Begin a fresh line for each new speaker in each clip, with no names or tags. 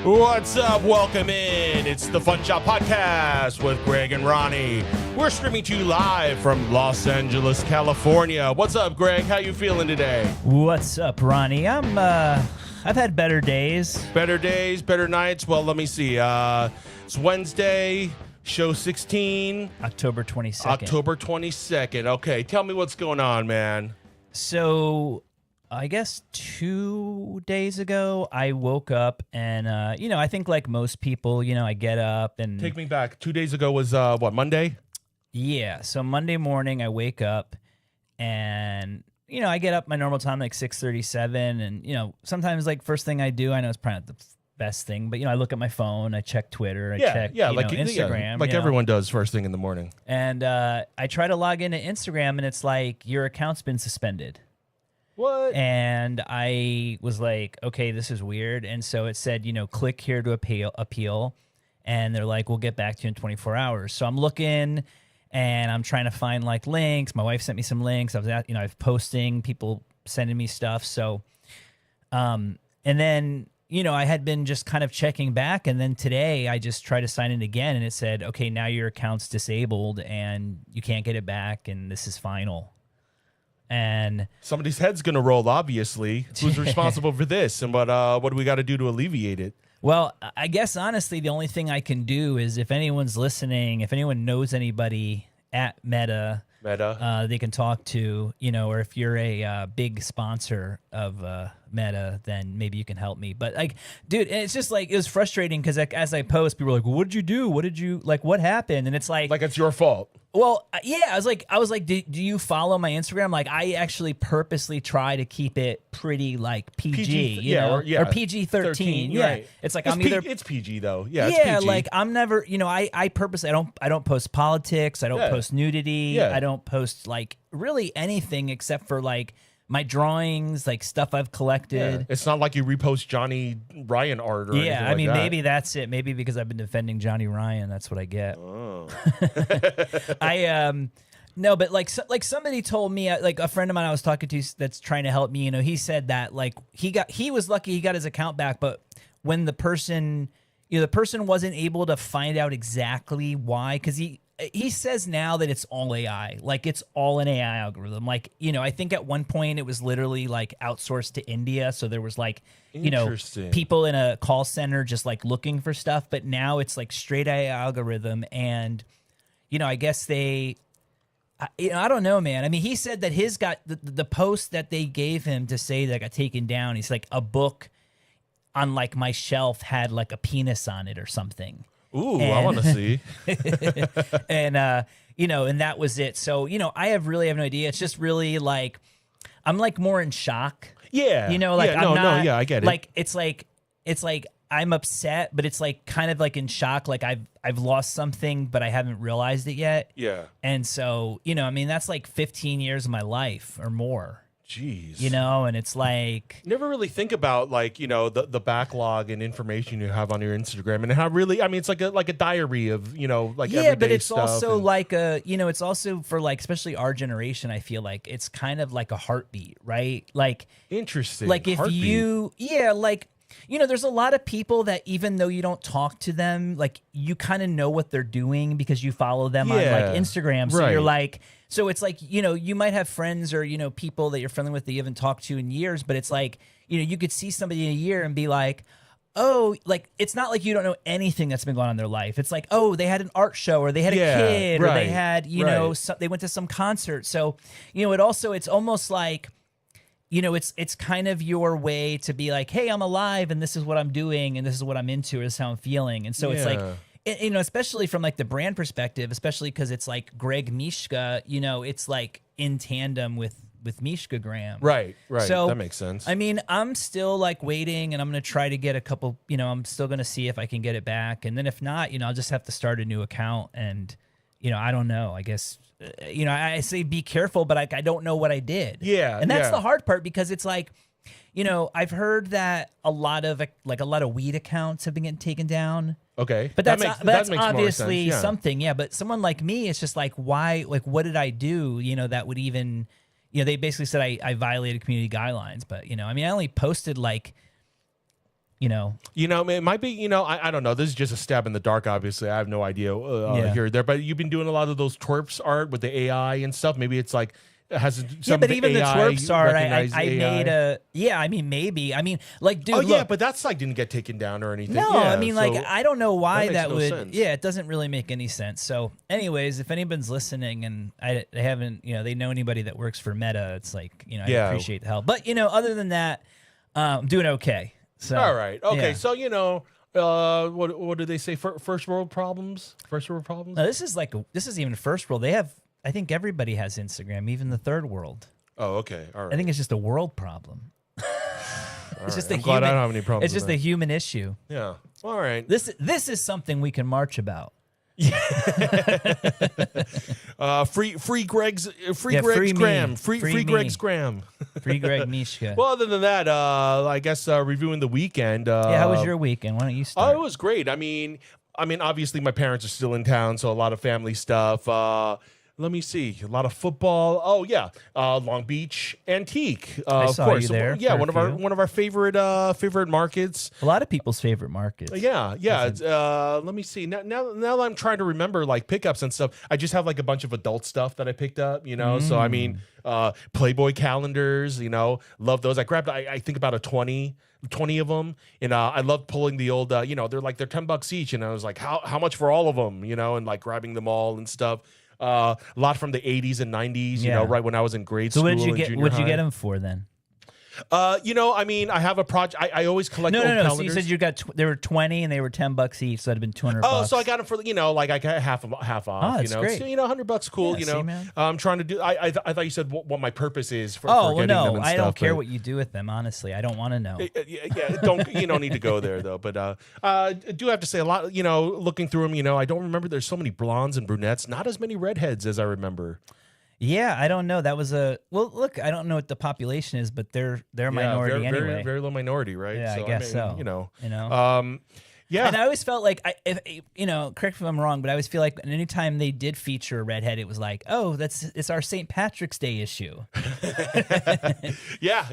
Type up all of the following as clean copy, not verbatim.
What's up? Welcome in. It's the Funshop Podcast with Greg and Ronnie. We're streaming to you live from Los Angeles, California. What's up, Greg? How you feeling today?
What's up, Ronnie? I've had better days.
Better days, better nights. Well, let me see. It's Wednesday, show 16.
October 22nd.
October 22nd. Okay, tell me what's going on, man.
So, I guess 2 days ago, I woke up and, I think like most people, I get up and...
Take me back. 2 days ago was, Monday?
Yeah. So, Monday morning, I wake up and, I get up my normal time, like 6:37. And, sometimes, like, first thing I do, I know it's probably not the best thing, but, I look at my phone, I check Twitter, I check Instagram.
Like everyone does first thing in the morning.
And I try to log into Instagram, and it's like, your account's been suspended.
What?
And I was like, okay, this is weird. And so it said, click here to appeal. And they're like, we'll get back to you in 24 hours. So I'm looking and I'm trying to find like links. My wife sent me some links. I was at, I was posting, people sending me stuff. So, and then, I had been just kind of checking back. And then today I just tried to sign in again. And it said, okay, now your account's disabled and you can't get it back. And this is final. And
somebody's head's going to roll, obviously. Who's responsible for this? And what do we got to do to alleviate it?
Well, I guess, honestly, the only thing I can do is if anyone's listening, if anyone knows anybody at Meta, they can talk to, or if you're a big sponsor of Meta, then maybe you can help me. But, like, dude, it's just, like, it was frustrating because, like, as I post, people were like, well, what did you do? What happened? And it's like...
Like, it's your fault.
Well, yeah, I was like, do you follow my Instagram? Like, I actually purposely try to keep it pretty like PG, or PG-13. Yeah,
right.
It's like it's
PG though. Yeah,
yeah.
It's PG.
Like I'm never, I purposely I don't post politics. I don't post nudity.
Yeah.
I don't post like really anything except for like my drawings, like stuff I've collected.
Yeah. It's not like you repost Johnny Ryan art or anything like that.
Maybe that's it. Maybe because I've been defending Johnny Ryan, that's what I get.
Oh.
No, but like somebody told me, like a friend of mine I was talking to that's trying to help me, he said that like he was lucky he got his account back, but when the person wasn't able to find out exactly why, because he says now that it's all AI, like it's all an AI algorithm. Like, I think at one point it was literally like outsourced to India. So there was like, people in a call center just like looking for stuff. But now it's like straight AI algorithm. And, I guess I don't know, man. I mean, he said that his got the post that they gave him to say that got taken down. He's like, a book on like my shelf had like a penis on it or something.
Ooh, I want to see.
And, and that was it. So, I really have no idea. It's just really like, I'm like more in shock.
Yeah. I get it.
Like, it's like I'm upset, but it's like kind of like in shock. Like I've lost something, but I haven't realized it yet.
Yeah.
And so, that's like 15 years of my life or more.
Jeez.
And it's like...
Never really think about, like, the backlog and information you have on your Instagram and how really... I mean, it's like a diary of, like, everyday
but it's
stuff
also like a... it's also for, like, especially our generation, I feel like it's kind of like a heartbeat, right? Like...
Interesting.
Like, if
heartbeat.
you... Yeah, like... there's a lot of people that even though you don't talk to them, like, you kind of know what they're doing because you follow them on, like, Instagram. So you're like... So it's like, you might have friends or, people that you're friendly with that you haven't talked to in years, but it's like, you could see somebody in a year and be like, oh, like, it's not like you don't know anything that's been going on in their life. It's like, oh, they had an art show or they had a kid or they had, they went to some concert. So, it's almost like, it's kind of your way to be like, hey, I'm alive and this is what I'm doing and this is what I'm into or this is how I'm feeling. And so it's like, especially from like the brand perspective, especially because it's like Greg Mishka, it's like in tandem with Mishka Graham.
Right.
So,
that makes sense.
I mean, I'm still like waiting and I'm going to try to get a couple, I'm still going to see if I can get it back. And then if not, I'll just have to start a new account and, I don't know, I guess, I say be careful, but I don't know what I did.
Yeah.
And that's the hard part because it's like, I've heard that a lot of weed accounts have been getting taken down.
Okay.
But that's obviously something.
Yeah.
But someone like me, it's just like, why, like, what did I do, that would even, they basically said I violated community guidelines. But, I mean, I only posted like,
It might be, I don't know. This is just a stab in the dark, obviously. I have no idea here or there. But you've been doing a lot of those twerps art with the AI and stuff. Maybe it's like, has some
but even
AI
the twerps art, I made
AI?
maybe. I mean, like, dude,
look, but that's like didn't get taken down or anything.
No, I mean, like, I don't know why that would.
Sense.
Yeah, it doesn't really make any sense. So, anyways, if anyone's listening and they haven't, they know anybody that works for Meta, it's like, I appreciate the help. But other than that, I'm doing okay. So,
all right, okay,
yeah.
So what do they say? First world problems. First world problems.
No, this is even first world. They have. I think everybody has Instagram, even the third world.
Oh, okay. All right.
I think it's just a world problem. It's just
I'm glad I don't have any problems.
It's just a human issue.
Yeah. All right.
This is something we can march about.
Free Greg's Graham. Free Greg's Graham.
Free Greg Mishka.
Well, other than that, I guess reviewing the weekend.
How was your weekend? Why don't you start?
Oh, it was great. I mean, obviously my parents are still in town, so a lot of family stuff. Let me see. A lot of football. Oh yeah, Long Beach Antique.
I saw
of course.
you there.
Yeah, one of our favorite markets.
A lot of people's favorite markets.
Yeah. Let me see. Now that I'm trying to remember like pickups and stuff, I just have like a bunch of adult stuff that I picked up. So I mean, Playboy calendars. Love those. I grabbed. I think about 20 of them, and I love pulling the old. They're $10 each, and I was like, how much for all of them? And like grabbing them all and stuff. A lot from the 80s and 90s, right when I was in grade school.
So what'd you get them for then?
I have a project. I always collect old calendars.
So you said there were 20 and they were $10 each, so that'd have been $200.
Oh, so I got them for like I got half off.
Oh, that's great.
So, $100 cool.
See, man.
I'm trying to do. I thought you said what my purpose is for.
Oh,
getting them and
I
stuff,
don't care what you do with them. Honestly, I don't want to know.
Yeah, don't need to go there though. But I do have to say a lot. Looking through them, I don't remember. There's so many blondes and brunettes, not as many redheads as I remember.
Yeah, I don't know. That was look, I don't know what the population is, but they're a minority anyway.
Very, very low minority, right?
Yeah, I guess so.
Yeah.
And I always felt like, correct me if I'm wrong, but I always feel like anytime they did feature a redhead, it was like, oh, it's our St. Patrick's Day issue.
Yeah,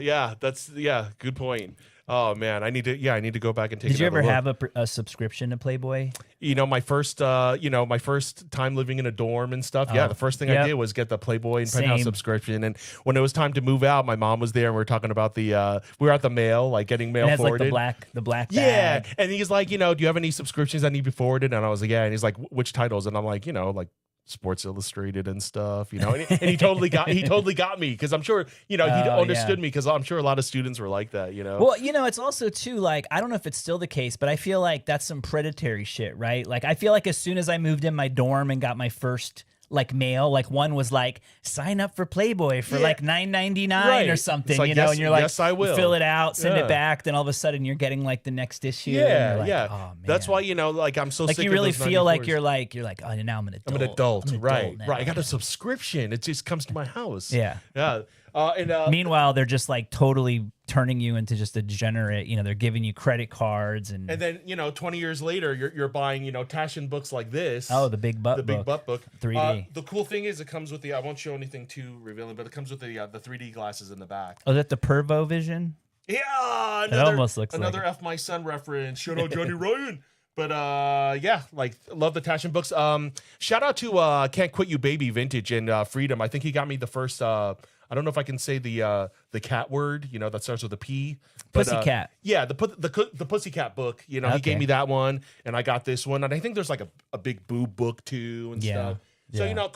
good point. Oh man, I need to go back and take.
Did you ever have a subscription to Playboy?
My first time living in a dorm and stuff. Yeah, the first thing I did was get the Playboy and Penthouse subscription. And when it was time to move out, my mom was there, and we were talking about we were at the mail, like getting mail forwarded.
Like the black bag.
Yeah, and he's like, do you have any subscriptions that need to be forwarded? And I was like, yeah. And he's like, which titles? And I'm like, like Sports Illustrated and stuff, and he totally got me because I'm sure he understood me because I'm sure a lot of students were like that.
Well, it's also too like I don't know if it's still the case, but I feel like that's some predatory shit, right? Like I feel like as soon as I moved in my dorm and got my first like mail, like one was like sign up for Playboy for like $9.99 or something,
like,
and you're like,
yes, I will.
You fill it out, send it back, then all of a sudden you're getting like the next issue.
Yeah,
and
yeah.
Oh, man.
That's why like I'm so
like
sick
you
of
really
those
feel
94s.
like you're like oh now I'm an adult.
Right.
Now.
I got a subscription. It just comes to my house.
Yeah.
And
meanwhile, they're just like totally turning you into just a degenerate. They're giving you credit cards and
then 20 years later, you're buying Taschen books like this.
Oh, the big butt
book,
3D.
The cool thing is it comes with I won't show anything too revealing, but it comes with the 3D glasses in the back.
Oh, is that the Pervo Vision?
Yeah,
it almost looks
another
like
F My Son reference. Shout out Johnny Ryan. But like love the Taschen books. Shout out to Can't Quit You Baby Vintage and Freedom. I think he got me the first. I don't know if I can say the cat word, that starts with a P. But,
Pussycat.
Yeah, the Pussycat book. He gave me that one, and I got this one, and I think there's like a big boob book too and stuff. So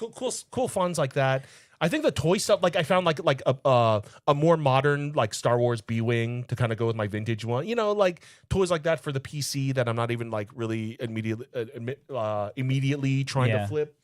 cool funds like that. I think the toy stuff, like I found like a more modern like Star Wars B-wing to kind of go with my vintage one. Like toys like that for the PC that I'm not even like really immediately trying to flip.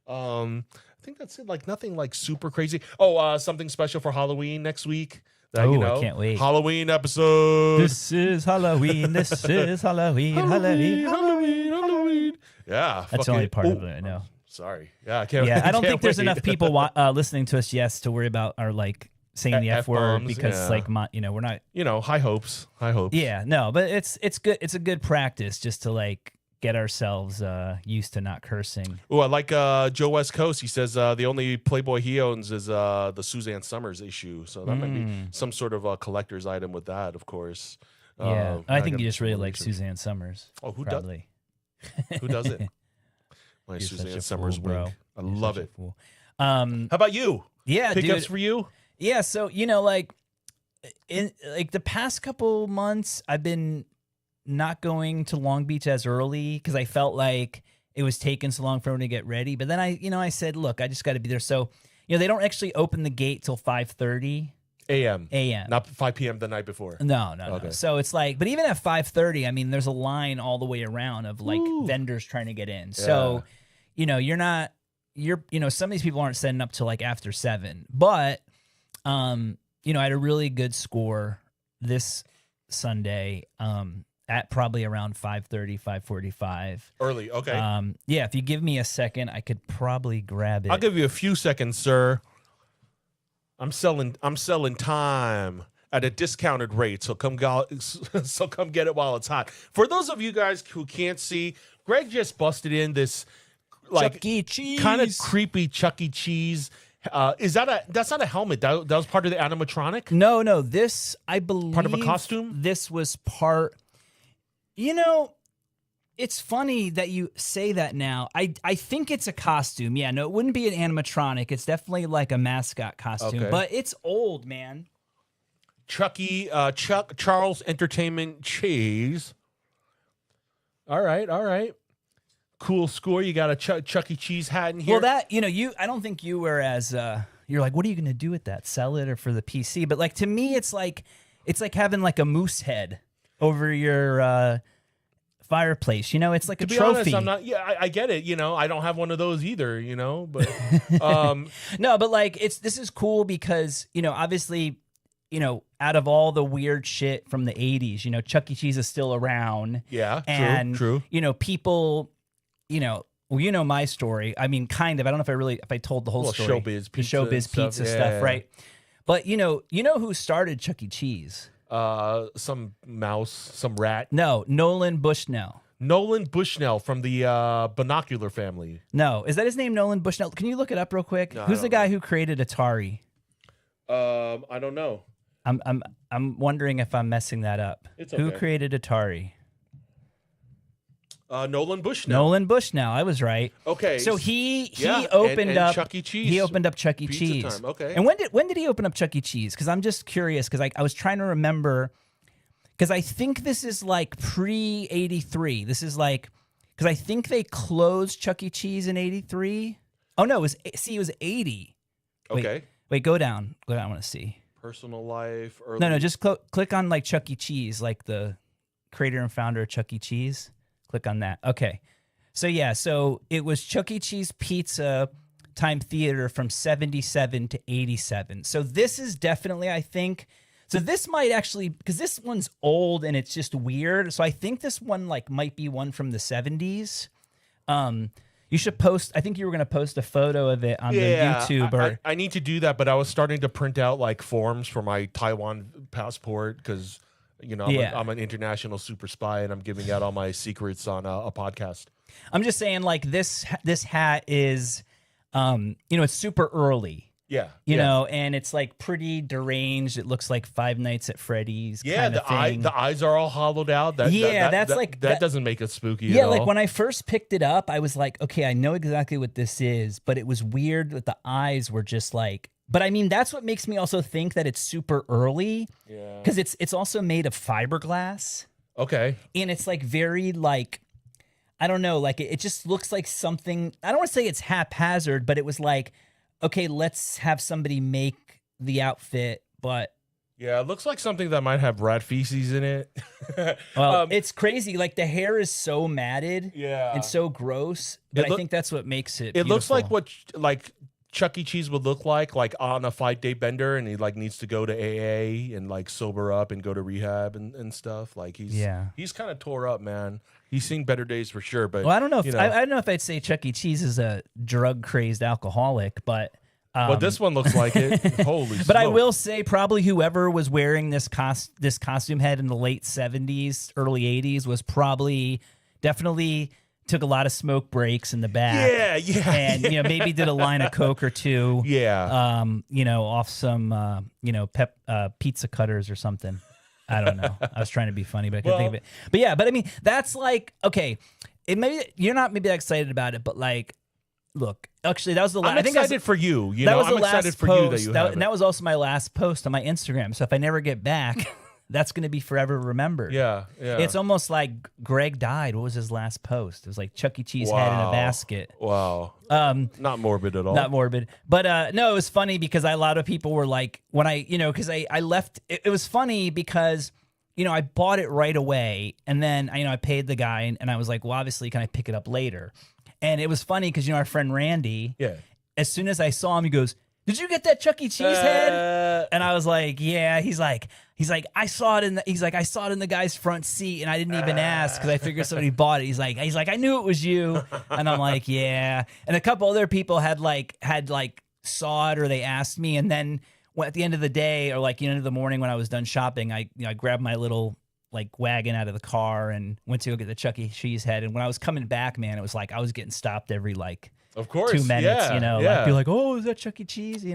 I think that's it. Like nothing like super crazy. Oh, something special for Halloween next week.
I can't wait.
Halloween episode.
This is Halloween. This is Halloween. Halloween.
Yeah.
That's the only part of it I know.
Sorry. Yeah,
I don't think there's enough people listening to us, to worry about our like saying the F word because like we're not
high hopes.
Yeah, no, but it's good. It's a good practice just to like get ourselves used to not cursing.
Oh, I like Joe West Coast. He says the only Playboy he owns is the Suzanne Summers issue, so that might be some sort of a collector's item with that, of course.
Yeah, I think you just really like Suzanne Summers.
Oh, who
probably.
Who doesn't? My
You're
Suzanne
such a
Summers
fool, bro.
wink. I
You're
love
such a
it.
fool.
How about you?
Yeah,
Pickups
dude.
for you?
Yeah, so like in like the past couple months, I've been not going to Long Beach as early because I felt like it was taking so long for me to get ready. But then I said, look, I just got to be there. So they don't actually open the gate till 5:30
a.m.
a.m.
Not 5 p.m. the night before.
No.
Okay.
So it's like, but even at 5:30, I mean, there's a line all the way around of like vendors trying to get in. So, you're not, some of these people aren't setting up till like after 7. But, I had a really good score this Sunday at probably around 5:30, 5:45.
Early, okay.
Yeah, if you give me a second, I could probably grab it.
I'll give you a few seconds, sir. I'm selling time at a discounted rate, so come get it while it's hot. For those of you guys who can't see, Greg just busted in this like
Chuck E. Cheese.
kind of creepy Chuck E. Cheese. That's not a helmet. That was part of the animatronic?
No. This, I believe,
part of a costume?
This was part. It's funny that you say that now. I think it's a costume. Yeah, no, it wouldn't be an animatronic. It's definitely like a mascot costume,
Okay.
but it's old, man.
Chuck Charles Entertainment Cheese. All right. Cool score. You got a Chuck E. Cheese hat in here.
Well, I don't think you were as you're like, what are you gonna do with that? Sell it or for the PC? But like to me, it's like having like a moose head over your fireplace. It's like a trophy.
Honest, I'm not. Yeah, I get it. I don't have one of those either. But
no, but like this is cool because obviously out of all the weird shit from the 80s, Chuck E. Cheese is still around.
Yeah,
and
true.
people, well, my story. I mean, kind of. I don't know if I told the whole story.
Showbiz
pizza stuff, right? But you know who started Chuck E. Cheese?
Some mouse, some rat.
No, Nolan Bushnell.
Nolan Bushnell from the Binocular family.
No, is that his name, Nolan Bushnell? Can you look it up real quick?
No,
Who's the guy who created Atari?
I don't know.
I'm wondering if I'm messing that up.
It's okay.
Who created Atari?
Nolan Bushnell.
Nolan Bushnell. I was right.
Okay.
So he
Yeah,
opened
and
up
Chuck E. Cheese.
He opened up Chuck E.
Pizza
Cheese.
time, okay.
And when did he open up Chuck E. Cheese? Because I'm just curious. Because I was trying to remember. Because I think this is like pre-83. This is like because I think they closed Chuck E. Cheese in 83. Oh no, it was 80.
Okay.
Wait, go down. I want to see.
Personal life. Early.
No, just click on like Chuck E. Cheese, like the creator and founder of Chuck E. Cheese. Click on that. Okay. So it was Chuck E. Cheese Pizza Time Theater from 77 to 87. So this is definitely, I think, so this might actually, because this one's old and it's just weird. So I think this one might be one from the 70s. You should post, I think you were going to post a photo of it on the YouTube.
I need to do that, but I was starting to print out like forms for my Taiwan passport because I'm an international super spy and I'm giving out all my secrets on a podcast.
I'm just saying, like this hat is, it's super early.
Yeah,
and it's like pretty deranged. It looks like Five Nights at Freddy's.
Yeah, the eyes are all hollowed out. That doesn't make it spooky.
Yeah,
at all.
like when I first picked it up, I was like, okay, I know exactly what this is, but it was weird that the eyes were just like. But I mean, that's what makes me also think that it's super early. Yeah, because it's also made of fiberglass.
Okay,
and it's like very like. I don't know, like it just looks like something. I don't want to say it's haphazard, but it was like, okay, let's have somebody make the outfit, but
yeah, it looks like something that might have rat feces in it.
Well, it's crazy. Like the hair is so matted, and so gross. But I think that's what makes it.
It looks like what Chuck E. Cheese would look like on a 5-day bender, and he needs to go to AA and sober up and go to rehab and stuff. Like he's kind of tore up, man. He's seen better days for sure. But
I don't know if I don't know if I'd say Chuck E. Cheese is a drug crazed alcoholic, but
this one looks like it. Holy
But
smoke.
I will say probably whoever was wearing this costume head in the late 70s, early 80s was definitely took a lot of smoke breaks in the back.
Yeah.
And maybe did a line of Coke or two.
Yeah.
Off some pizza cutters or something. I don't know. I was trying to be funny, but I couldn't think of it. But yeah, but I mean, that's like, okay, it maybe you're not maybe that excited about it, but like, look, actually, that was the last.
I'm excited for you. You know, I'm excited for you that you have it.
And that was also my last post on my Instagram. So if I never get back, that's going to be forever remembered.
Yeah, yeah.
It's almost like Greg died. What was his last post? It was like Chuck E. Cheese head in a basket.
Wow. Not morbid at all.
Not morbid. But no, it was funny because a lot of people were like, when I, because I left, it was funny because, I bought it right away. And then, I paid the guy and I was like, well, obviously, can I pick it up later? And it was funny because, our friend Randy, as soon as I saw him, he goes, did you get that Chuck E. Cheese head? And I was like, yeah. He's like, I saw it in the guy's front seat, and I didn't even ask because I figured somebody bought it. He's like, I knew it was you, and I'm like, yeah. And a couple other people had saw it or they asked me, and then at the end of the day or end of the morning when I was done shopping, I grabbed my little wagon out of the car and went to go get the Chuck E. Cheese head. And when I was coming back, man, it was like I was getting stopped every
of course
2 minutes, I'd be like, oh, is that Chuck E. Cheese, So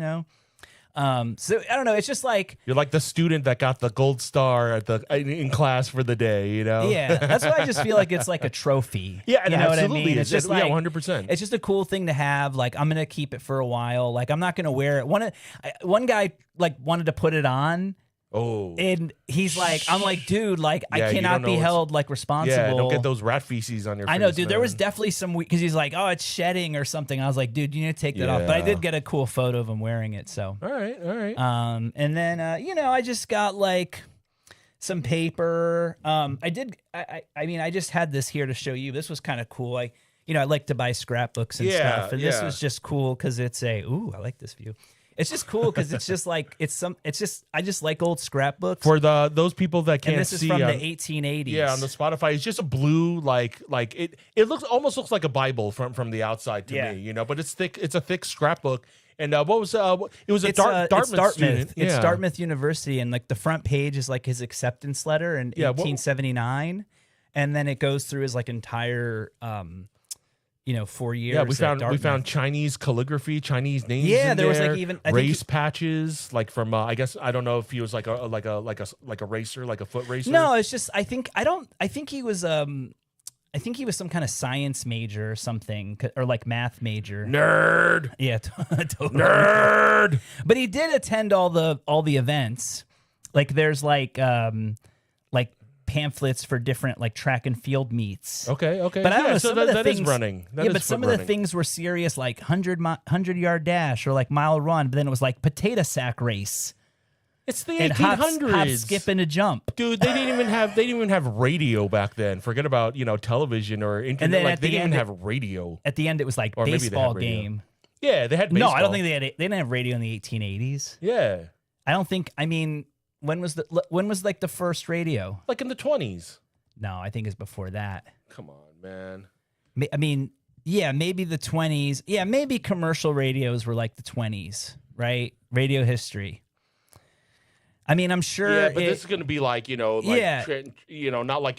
I don't know. It's just like
you're like the student that got the gold star in class for the day,
Yeah, that's why I just feel like it's like a trophy.
Yeah,
you know
absolutely.
What I mean? It's just like
100%.
It's just a cool thing to have. Like I'm gonna keep it for a while. Like I'm not gonna wear it. One guy wanted to put it on.
Oh,
and he's like, I'm like, dude, I cannot be held responsible.
Yeah, don't get those rat feces on your face.
I know, dude.
Man.
There was definitely some because he's like, oh, it's shedding or something. I was like, dude, you need to take that off. But I did get a cool photo of him wearing it. So
all right.
And then I just got some paper. I just had this here to show you. This was kind of cool. I like to buy scrapbooks and stuff, and this was just cool because it's I like this view. It's just cool because it's just I just like old scrapbooks.
For those people that can't see,
and this is from the 1880s.
Yeah, on the Spotify, it's just a blue it almost looks like a Bible from the outside to me, but it's thick. It's a thick scrapbook. And what was it was a Dartmouth student.
It's Dartmouth University, and the front page is his acceptance letter in 1879, and then it goes through his entire 4 years.
Yeah, we found Chinese calligraphy, Chinese names.
Yeah,
in
there was
even race patches, from I guess I don't know if he was like a racer, like a foot racer.
No, it's just I think he was some kind of science major or something, or math major.
Nerd.
Yeah, totally.
Nerd.
But he did attend all the events. There's pamphlets for different track and field meets.
Okay.
But I don't know,
so
some of the things
is running.
But some of the things were serious, 100-yard dash or mile run. But then it was potato sack race.
It's the 1800s.
Hop, skip, and a jump.
Dude, they didn't even have radio back then. Forget about television or internet.
And then
they didn't even have radio.
At the end, it was baseball game.
Yeah, they had baseball.
No, I don't think they didn't have radio in the 1880s.
Yeah,
I don't think. I mean, when was the first radio?
In the 20s.
No, I think it's before that.
Come on, man.
I mean, yeah, maybe the 20s. Yeah, maybe commercial radios were the 20s, right? Radio history. I mean, I'm sure.
Yeah, but this is going to be not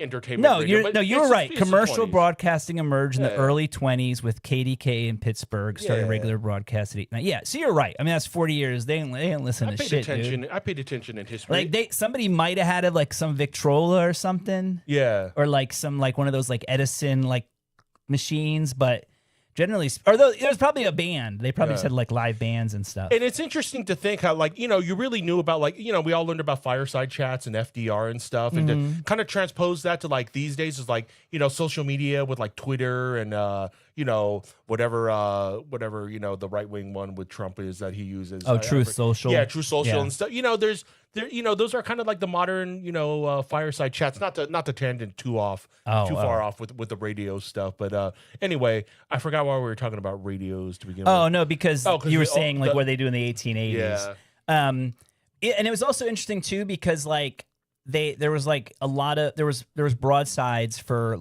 entertainment.
No,
radio,
you were right. Commercial broadcasting emerged in the early 20s with KDK in Pittsburgh, started regular broadcast at 8. Yeah, so you're right. I mean, that's 40 years. They didn't listen to shit, dude.
I paid attention in history.
Somebody might have had some Victrola or something.
Yeah.
Or some one of those Edison machines, but generally, although it was probably a band. They probably said live bands and stuff.
And it's interesting to think how you really knew about we all learned about fireside chats and FDR and stuff, and to kind of transpose that to these days is social media with Twitter and whatever the right wing one with Trump is that he uses.
Truth Social.
Yeah, Truth Social and stuff. Those are kind of the modern fireside chats. Not to tangent too far off with the radio stuff. But anyway, I forgot why we were talking about radios to begin with.
Oh no, because you were saying what they do in the 1880s.
Yeah.
And it was also interesting too because there was a lot of there was broadsides for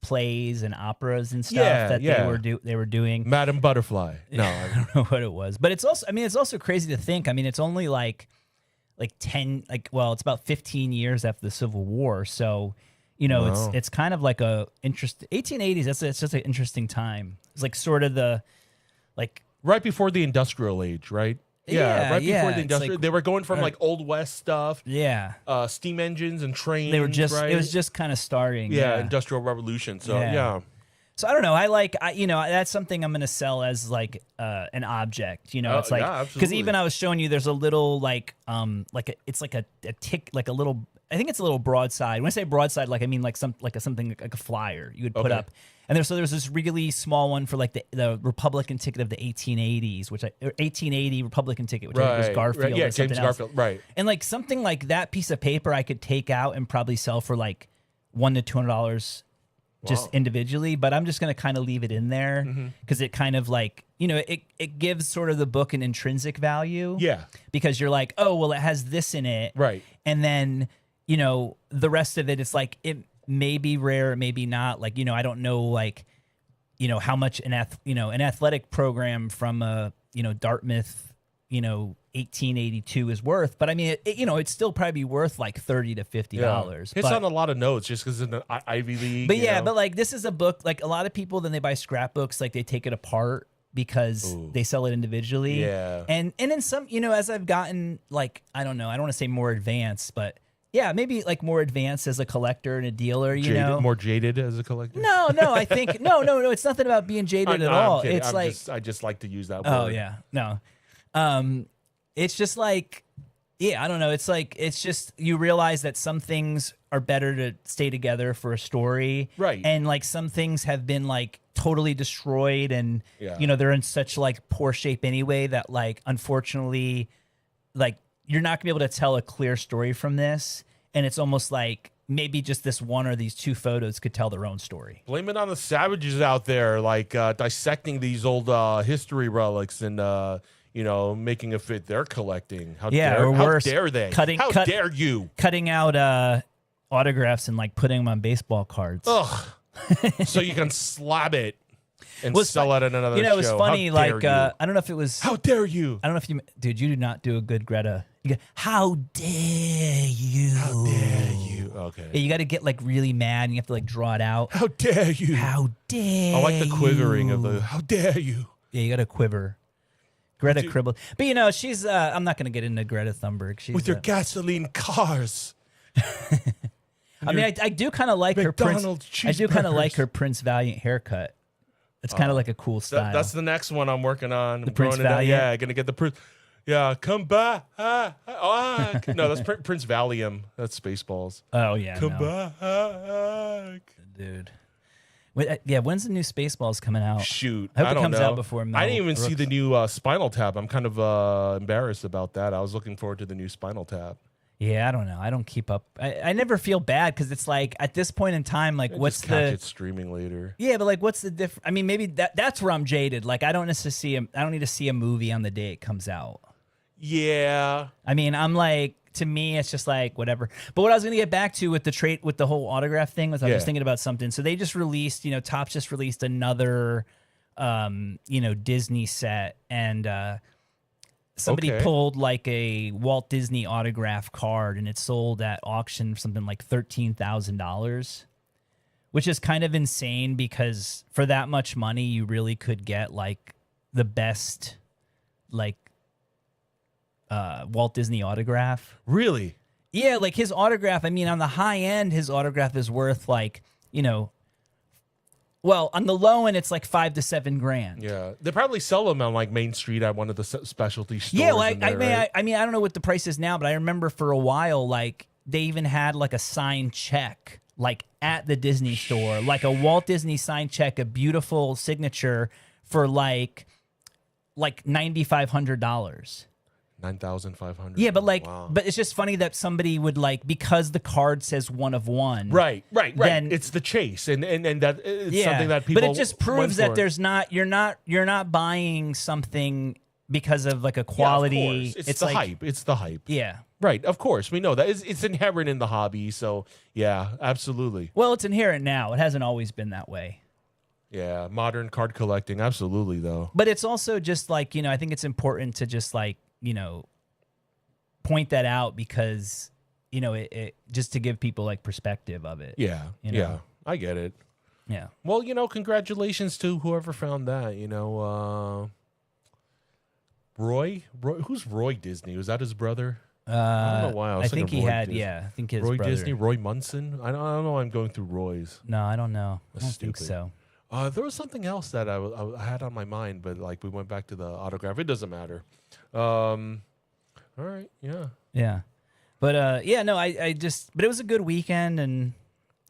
plays and operas and stuff they were doing.
Madame Butterfly. No,
I don't know what it was, but it's also crazy to think. I mean, it's only it's about 15 years after the Civil War, so it's kind of a interest. 1880s. It's just an interesting time. It's sort of the
right before the Industrial Age, right? Yeah, right before the
it's
industrial,
like-
they were going from like Old West stuff,
Yeah.
steam engines and trains.
They were just,
right?
it was just kind of starting.
yeah, Industrial Revolution. So yeah.
So I don't know. That's something I'm going to sell as like an object. It's like, because
absolutely.
even I was showing you, there's a little like it's like a tick, like a little. I think it's a little broadside. When I say broadside, like I mean like something like a flyer you would put up. And there's this really small one for like the Republican ticket of the 1880s, 1880 Republican ticket, which I think was Garfield.
Right. Yeah,
or something
James
else.
Garfield. Right.
And like something like that piece of paper, I could take out and probably sell for like $100 to $200 just individually. But I'm just going to kind of leave it in there because it kind of like, it gives sort of the book an intrinsic value.
Yeah.
Because you're like, oh, well, it has this in it.
Right.
And then, the rest of it, it's like, it may be rare, maybe not. Like, I don't know, like, how much an athletic program from Dartmouth, 1882 is worth. But I mean, it'd still probably be worth like $30 to $50.
Hits on a lot of notes just because in the Ivy League.
But but like this is a book, like a lot of people, then they buy scrapbooks, like they take it apart because they sell it individually.
Yeah.
And in some, as I've gotten like, I don't know, I don't want to say more advanced, but yeah, maybe like more advanced as a collector and a dealer,
More jaded as a collector?
No, I think, no, it's nothing about being jaded at all. It's like,
I just like to use that word.
oh yeah, no. It's just like, I don't know. It's like, it's just, you realize that some things are better to stay together for a story.
Right.
And like some things have been like totally destroyed and,
Yeah.
they're in such like poor shape anyway that like, unfortunately, like you're not gonna be able to tell a clear story from this. And it's almost like maybe just this one or these two photos could tell their own story.
Blame it on the savages out there, like dissecting these old history relics and making a fit they're collecting. How dare they? How dare you?
Cutting out autographs and like putting them on baseball cards.
Ugh. So you can slab it and sell it at another show.
It was funny.
How
like
dare you?
I don't know if it was.
How dare you?
I don't know if you, dude. You do not do a good Greta. You go, how dare you?
How dare you? Okay.
Yeah, you got to get like really mad and you have to like draw it out.
How dare you?
How dare
I like the quivering
you?
of the. How dare you?
Yeah, you got to quiver. Greta Cribble. But she's. I'm not going to get into Greta Thunberg. She's
with your gasoline cars.
I mean, I do kind of like her Prince. I do kind of like her Prince Valiant haircut. It's kind of like a cool style.
That's the next one I'm working on.
The Prince Valiant.
Yeah, gonna get the Prince. Yeah, come back. No, that's Prince Valium. That's Spaceballs.
Oh yeah,
come back,
dude. Yeah, when's the new Spaceballs coming out?
Shoot,
I hope
I
it
don't
comes
know.
out before Mel
I didn't even see
Brooks.
the new Spinal Tap. I'm kind of embarrassed about that. I was looking forward to the new Spinal Tap.
Yeah, I don't know. I don't keep up. I never feel bad because it's like at this point in time, like what's
just catch it streaming later.
Yeah, but like what's the difference? I mean, maybe that's where I'm jaded. Like I don't necessarily I don't need to see a movie on the day it comes out.
Yeah.
I mean, I'm like, to me, it's just like whatever. But what I was going to get back to with the whole autograph thing was I was thinking about something. So they just released, Topps just released another, Disney set, and somebody pulled like a Walt Disney autograph card, and it sold at auction for something like $13,000, which is kind of insane because for that much money, you really could get like the best, like. Walt Disney autograph.
Really?
Yeah, like his autograph. I mean, on the high end, his autograph is worth like, well, on the low end, it's like $5,000 to $7,000.
Yeah, they probably sell them on like Main Street at one of the specialty stores.
Yeah, like I mean, I don't know what the price is now, but I remember for a while, like they even had like a signed check, like at the Disney store, like a Walt Disney signed check, a beautiful signature for like $9,500.
9,500.
Yeah, but
wow.
but it's just funny that somebody would like, because the card says one of one.
Right.
Then,
it's the chase, and that it's something that people.
But it just proves that there's not you're not buying something because of like a quality.
Yeah, of course. It's the
like,
hype. It's the hype.
Yeah.
Right. Of course, we know that it's inherent in the hobby. So yeah, absolutely.
Well, it's inherent now. It hasn't always been that way.
Yeah, modern card collecting, absolutely though.
But it's also just like I think it's important to just like. Point that out because, it just to give people like perspective of it.
Yeah. Yeah. I get it.
Yeah.
Well, congratulations to whoever found that, Roy? Who's Roy Disney? Was that his brother? I don't know why.
I think he had,
Disney.
I think his
Roy
brother.
Disney, Roy Munson. I don't know why I'm going through Roy's.
No, I don't know.
That's
I don't
stupid.
think so.
There was something else that I had on my mind, but like we went back to the autograph. It doesn't matter. All right, yeah.
Yeah. But no, I just, but it was a good weekend, and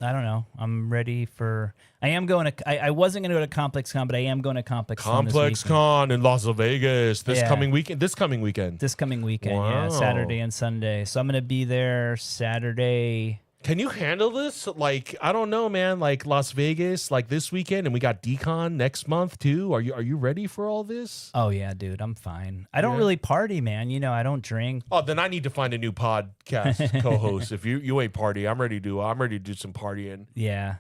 I don't know. I'm ready for, I am going to, I wasn't going to go to Complexcon, but I am going to Complexcon.
Complexcon in Las Vegas this coming weekend. This coming weekend,
yeah, Saturday and Sunday. So I'm going to be there Saturday.
Can you handle this? Like, I don't know, man. Like Las Vegas, like this weekend, and we got DCon next month too. Are you ready for all this?
Oh yeah, dude, I'm fine. I don't really party, man. You know, I don't drink.
Oh, then I need to find a new podcast co-host. If you ain't party, I'm ready to do some partying.
Yeah.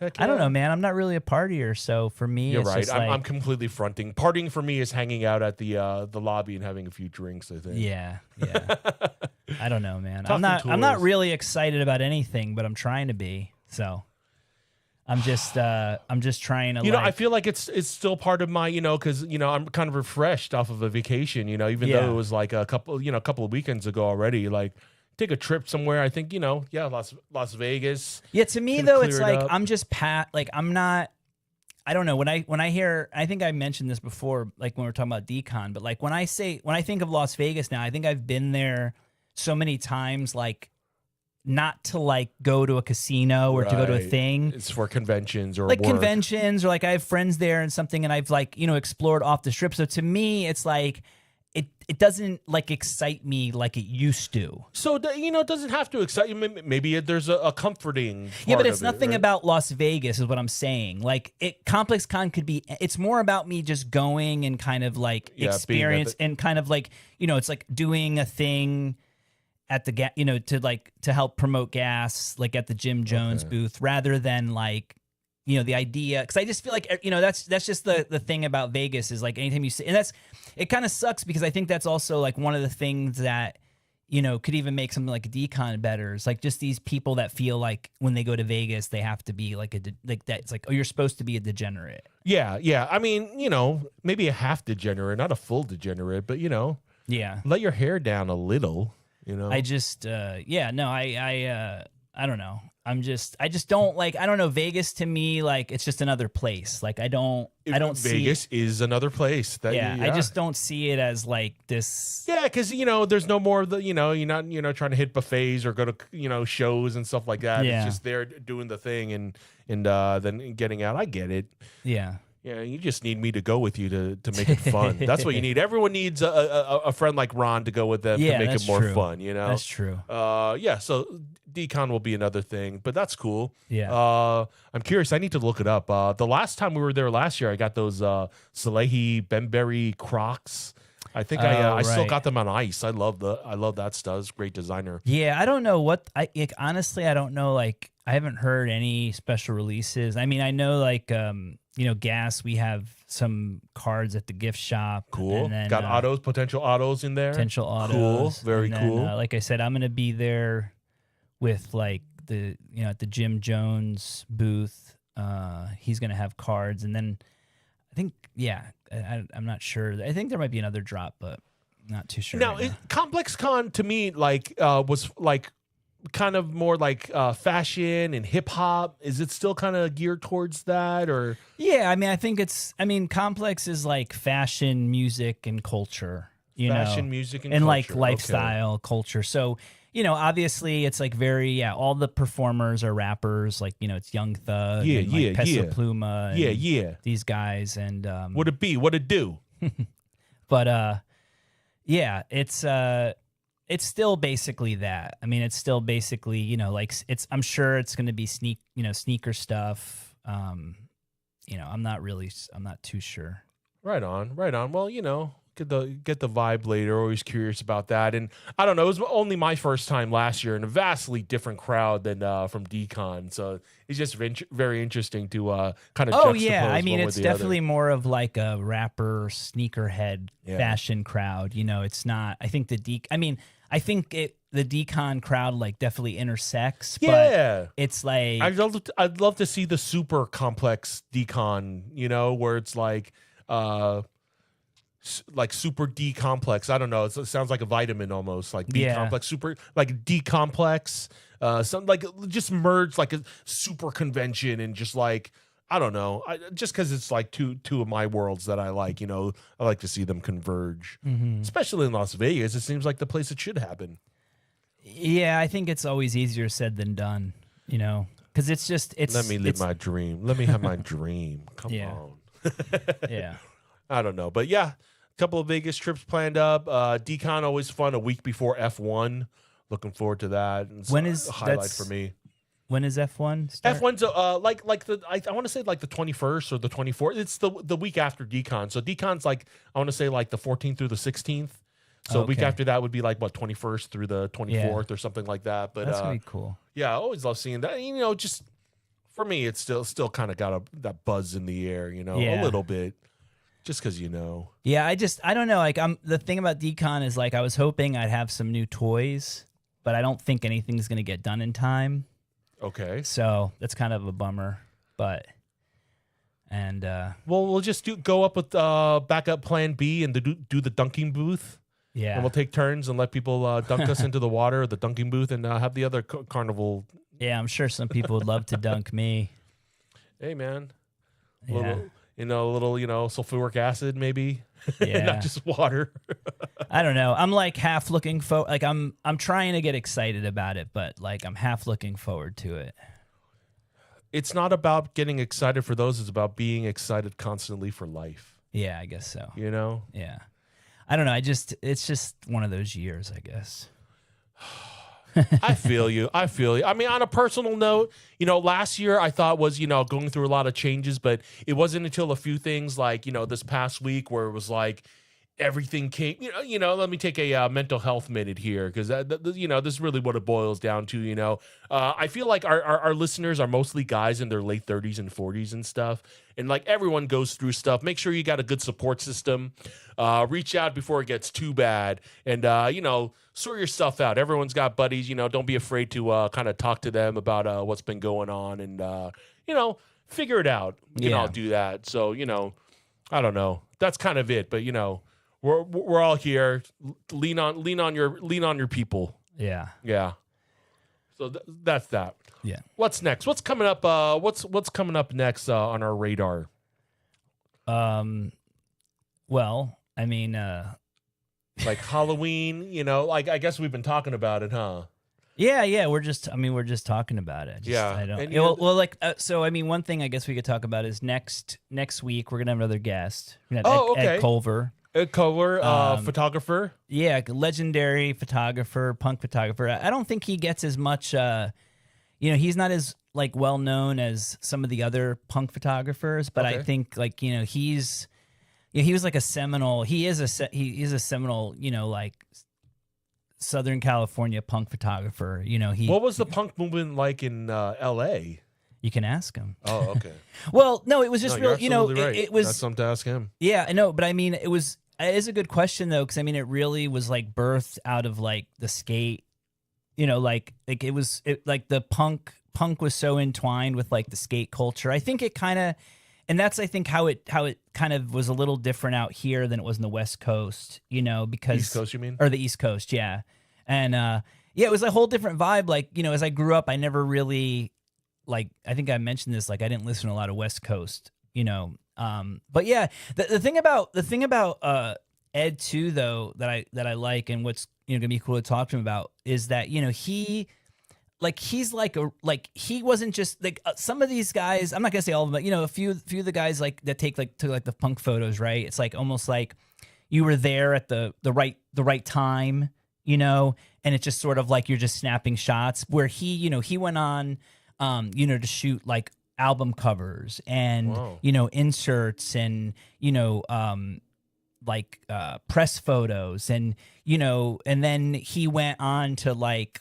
Heck yeah.
I don't know, man. I'm not really a partier, so for me,
you're
it's
right.
just
I'm completely fronting. Partying for me is hanging out at the lobby and having a few drinks, I think.
Yeah. I don't know, man. I'm not really excited about anything, but I'm trying to be. So I'm just trying to.
I feel like it's still part of my, because I'm kind of refreshed off of a vacation. Even though it was like a couple of weekends ago already. Like take a trip somewhere. I think Las Vegas.
Yeah, to me though, it's like I'm just I'm not. I don't know when I hear. I think I mentioned this before, like when we were talking about DCon. But like when I think of Las Vegas now, I think I've been there so many times, like not to like go to a casino or to go to a thing.
It's for conventions or
like
work.
Conventions, or like I have friends there and something, and I've like explored off the strip. So to me, it's like it doesn't like excite me like it used to.
So it doesn't have to excite you. Maybe there's a comforting.
Yeah, but it's nothing about Las Vegas, is what I'm saying. Like Complexcon could be. It's more about me just going and kind of like experience and kind of like it's like doing a thing at the to help promote gas, like at the Jim Jones booth, rather than like the idea, because I just feel like that's just the thing about Vegas is like anytime you see, and it kind of sucks because I think that's also like one of the things that could even make something like a DCon better. It's like just these people that feel like when they go to Vegas they have to be like that. It's like, oh, you're supposed to be a degenerate.
Yeah. I mean, maybe a half degenerate, not a full degenerate, but let your hair down a little.
I just I don't know. I just don't like, I don't know, Vegas to me, like it's just another place. Like I don't see
Vegas is another place that
I just don't see it as like this.
Yeah, because there's no more of the you're not trying to hit buffets or go to shows and stuff like that.
Yeah.
It's just there doing the thing and then getting out. I get it.
Yeah.
Yeah, you just need me to go with you to make it fun. That's what you need. Everyone needs a friend like Ron to go with them to make it more fun.
That's true.
So DCon will be another thing, but that's cool.
Yeah.
I'm curious. I need to look it up. The last time we were there last year, I got those Salehi Benberry Crocs. I think I still got them on ice. I love that stuff. It's a great designer.
Yeah, I don't know what honestly, I don't know. Like, I haven't heard any special releases. I mean, I know like Gas. We have some cards at the gift shop.
Cool.
And then,
got potential autos in there.
Potential autos.
Cool. Very cool.
Like I said, I'm gonna be there with like the at the Jim Jones booth. He's gonna have cards, and then I think I'm not sure. I think there might be another drop, but I'm not too sure.
Now, Complexcon to me was like kind of more like fashion and hip hop. Is it still kind of geared towards that, or?
Yeah, I mean, I think Complex is like fashion, music, and culture.
Fashion, music, and culture.
Like lifestyle culture. So obviously it's like very all the performers are rappers. Like it's Young Thug, and Peso Pluma, and these guys, and
what it do?
But it's still basically that. I mean, it's still basically, like I'm sure it's going to be sneaker stuff. I'm not too sure.
Right on. Well, get the vibe later. Always curious about that. And I don't know, it was only my first time last year in a vastly different crowd than from DCon. So it's just very interesting to kind of juxtapose.
Oh yeah, I mean, it's definitely more of like a rapper sneakerhead fashion crowd. It's not. I think I think the DCon crowd like definitely intersects. But it's like
I'd love to see the super complex DCon. Where it's like like super D complex. I don't know. It sounds like a vitamin almost, like D complex, super like D complex. Some like just merge like a super convention and just like I don't know. Just because it's like two of my worlds that I like. I like to see them converge, especially in Las Vegas. It seems like the place it should happen.
Yeah, I think it's always easier said than done. Because it's
Let me live my dream. Let me have my dream. Come on.
Yeah.
I don't know, but yeah, a couple of Vegas trips planned up. Decon always fun. A week before F1. Looking forward to that. It's
when is
a highlight for me?
When is F1 start?
F1's like the I want to say like the 21st or the 24th. It's the week after Decon. So Decon's like I want to say like the 14th through the 16th. So a week after that would be like what 21st through the 24th or something like that. But
that's gonna be cool.
Yeah, I always love seeing that. Just for me, it's still kind of got that buzz in the air. A little bit. Just because
Yeah, I don't know. Like the thing about Decon is like I was hoping I'd have some new toys, but I don't think anything's gonna get done in time.
Okay.
So that's kind of a bummer. But
we'll just go up with backup plan B and do the dunking booth.
Yeah.
And we'll take turns and let people dunk us into the water or the dunking booth and have the other carnival.
Yeah, I'm sure some people would love to dunk me.
Hey man.
Yeah.
A little, sulfuric acid maybe.
Yeah.
Not just water.
I don't know. I'm like half looking like I'm trying to get excited about it, but like I'm half looking forward to it.
It's not about getting excited for those, it's about being excited constantly for life.
Yeah, I guess so.
Yeah.
I don't know. It's just one of those years, I guess.
I feel you. I mean, on a personal note, last year I thought was, going through a lot of changes, but it wasn't until a few things like, this past week where it was like everything came, let me take a mental health minute here because, this is really what it boils down to, I feel like our listeners are mostly guys in their late 30s and 40s and stuff. And like everyone goes through stuff. Make sure you got a good support system. Reach out before it gets too bad. And, sort your stuff out. Everyone's got buddies. Don't be afraid to kind of talk to them about what's been going on and, figure it out. We can all do that. So, I don't know. That's kind of it. But, we're all here. Lean on your people.
Yeah.
Yeah. So that's that.
Yeah.
What's next? What's coming up? What's coming up next on our radar?
Well, I mean,
like Halloween. Like I guess we've been talking about it, huh?
Yeah. We're just talking about it. I don't. So I mean, one thing I guess we could talk about is next week we're gonna have another guest. Ed Culver.
Ed Culver, photographer.
Yeah, legendary photographer, punk photographer. I don't think he gets as much. He's not as like well known as some of the other punk photographers, but I think like he was like a seminal. He is a seminal. Like Southern California punk photographer.
What was the punk movement like in L.A.?
You can ask him.
Oh, okay.
Well, no, it was just real.
Right.
It was.
That's something to ask him.
Yeah, I know, but I mean, it is a good question though, because I mean, it really was like birthed out of like the skate. Like the punk was so entwined with like the skate culture. I think it kind of, and that's I think how it kind of was a little different out here than it was in the West Coast. Because
East Coast, you mean?
Or the East Coast, yeah. And it was a whole different vibe. Like as I grew up, I never really. Like I think I mentioned this, like I didn't listen to a lot of West Coast, but yeah, the thing about Ed too, though, that I like and what's gonna be cool to talk to him about is that he wasn't just like some of these guys. I'm not gonna say all of them, but a few of the guys like that took the punk photos, right? It's like almost like you were there at the right time, and it's just sort of like you're just snapping shots. Where he went on. To shoot like album covers and inserts and press photos and and then he went on to like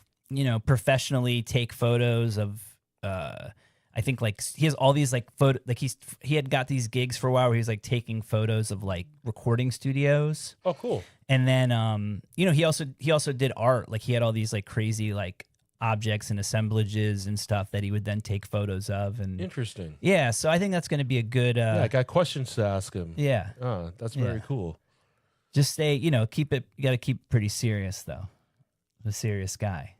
professionally take photos of I think like he has all these like photo like he had got these gigs for a while where he's like taking photos of like recording studios.
Oh, cool.
And then he also did art. Like he had all these like crazy like objects and assemblages and stuff that he would then take photos of. And
interesting.
Yeah, so I think that's going to be a good.
I got questions to ask him.
Yeah.
That's very cool.
Just stay, you know, keep it. You got to keep pretty serious though. The serious guy.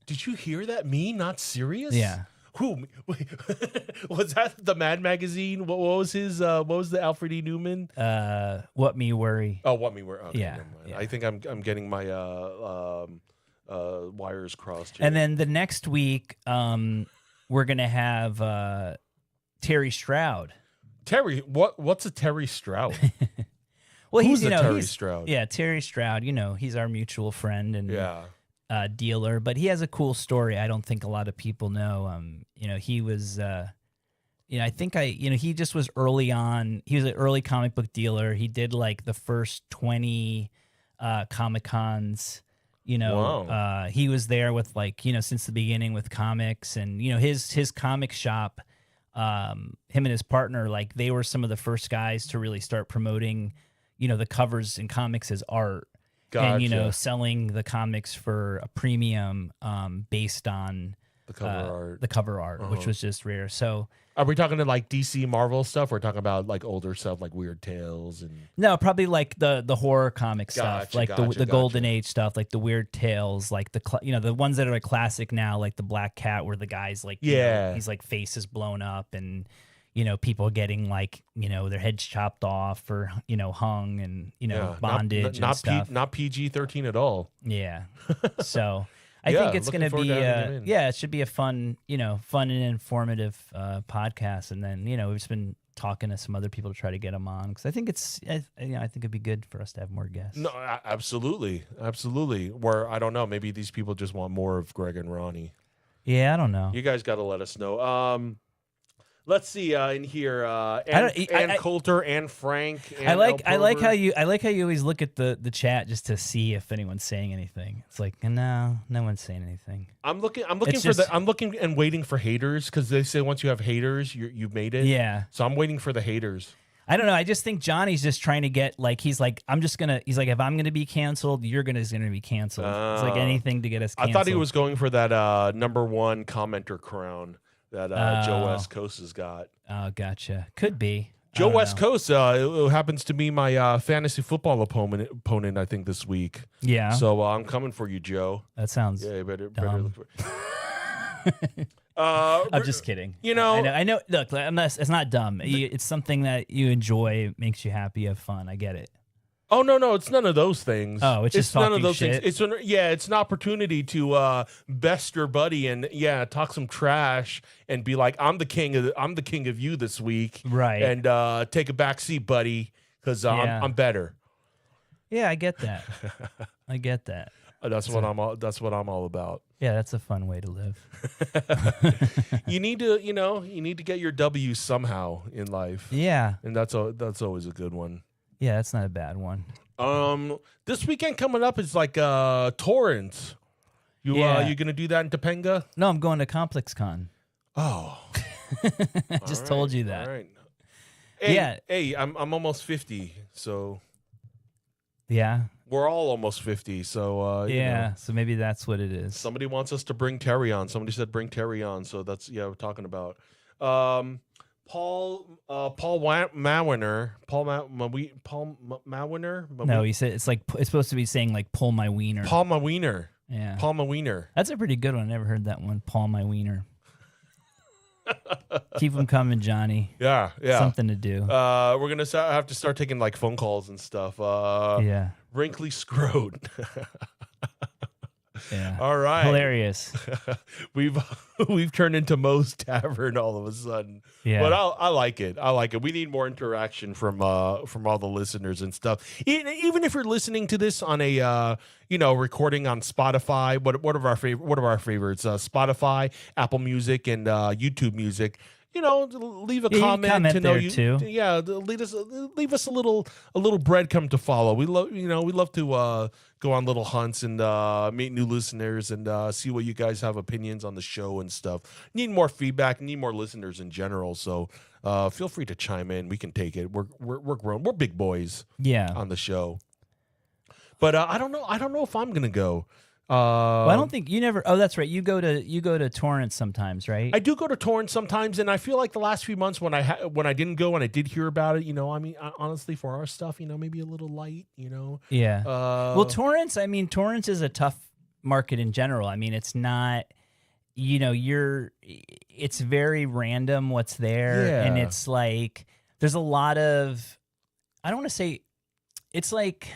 Did you hear that? Me not serious?
Yeah.
Who was that? The Mad Magazine? What was his? What was the Alfred E. Newman?
What Me Worry.
Oh, What Me Worry. Okay,
Yeah,
never mind.
yeah.
I think I'm getting my wires crossed here.
And then the next week, we're gonna have Terry Stroud.
Terry, what's a Terry Stroud?
Well,
Who's
he's,
a Terry Stroud?
Yeah, Terry Stroud. You know, he's our mutual friend and dealer, but he has a cool story. I don't think a lot of people know. You know, he was, you know, he just was early on. He was an early comic book dealer. He did like the first 20 Comic Cons. You know,
wow.
He was there with like, you know, since the beginning with comics, and you know his comic shop. Him and his partner, like they were some of the first guys to really start promoting, you know, the covers in comics as art.
Gotcha.
And, you know, selling the comics for a premium based on
The cover art.
which was just rare. So
are we talking to like DC Marvel stuff? We're talking about like older stuff like Weird Tales and
no, probably like the horror comic stuff, like the Golden Age stuff, like the Weird Tales, like you know, the ones that are like classic now, like the Black Cat, where the guy's like, you know, he's like face is blown up and, you know, people getting like, you know, their heads chopped off or, you know, hung and, you know, bondage and stuff.
Not PG-13 at all.
Yeah. So I think it's going to be, it should be a fun, you know, fun and informative podcast. And then, you know, we've just been talking to some other people to try to get them on because I think I think it'd be good for us to have more guests.
No, absolutely. Where I don't know, maybe these people just want more of Greg and Ronnie.
Yeah, I don't know.
You guys got to let us know. Let's see in here. Ann Coulter, Anne Frank.
I like how you always look at the chat just to see if anyone's saying anything. It's like no one's saying anything. I'm looking
and waiting for haters because they say once you have haters, you've made it.
Yeah.
So I'm waiting for the haters.
I don't know. I just think Johnny's just trying to get like he's like if I'm gonna be canceled, you're gonna be canceled. It's like anything to get us canceled.
I thought he was going for that #1 commenter crown that Joe West Coast has got.
Oh, gotcha. Could be.
Joe West Coast happens to be my fantasy football opponent, I think, this week.
Yeah.
So I'm coming for you, Joe.
That sounds
you better
dumb.
look for
I'm just kidding.
You know,
I know. Look, it's not dumb. It's something that you enjoy, makes you happy, you have fun. I get it.
Oh no, it's none of those things.
Oh, it's just none of those shit.
Things. It's an opportunity to best your buddy and talk some trash and be like, I'm the king of you this week,
right?
And take a back seat, buddy, because I'm better.
Yeah, I get that. I get that.
That's what I'm all about.
Yeah, that's a fun way to live.
You need to get your W somehow in life.
Yeah,
and that's always a good one.
Yeah, that's not a bad one.
This weekend coming up is like Torrance. You gonna do that in Topanga?
No, I'm going to Complexcon.
Oh,
I just told you that.
All right.
Hey,
I'm almost 50, so
yeah,
we're all almost 50. So
so maybe that's what it is.
Somebody wants us to bring Terry on. Somebody said bring Terry on, so that's we're talking about. Paul Mawiner.
No, he said it's supposed to be saying like pull my wiener.
Paul Mawiner.
Yeah.
Paul Mawiner.
That's a pretty good one. I never heard that one. Paul my wiener. Keep them coming, Johnny.
Yeah.
Something to do.
We're gonna have to start taking like phone calls and stuff. Wrinkly Scrode.
Yeah.
All right.
Hilarious.
We've turned into Moe's Tavern all of a sudden.
Yeah.
But I like it. We need more interaction from all the listeners and stuff. Even if you're listening to this on a recording on Spotify, what are our favorites? Spotify, Apple Music, and YouTube Music. Leave a comment to know you
too.
Yeah, leave us a little breadcrumb to follow. We love to go on little hunts and meet new listeners and see what you guys have opinions on the show and stuff. Need more feedback, need more listeners in general. So feel free to chime in. We can take it. We're grown. We're big boys.
Yeah.
On the show. But I don't know if I'm gonna go.
Well, I don't think you never. Oh, that's right. You go to Torrance sometimes, right?
I do go to Torrance sometimes, and I feel like the last few months when I didn't go and I did hear about it, I mean, honestly, for our stuff, maybe a little light,
Yeah. Well, Torrance is a tough market in general. I mean, it's not, it's very random what's there, and it's like there's a lot of, I don't want to say, it's like,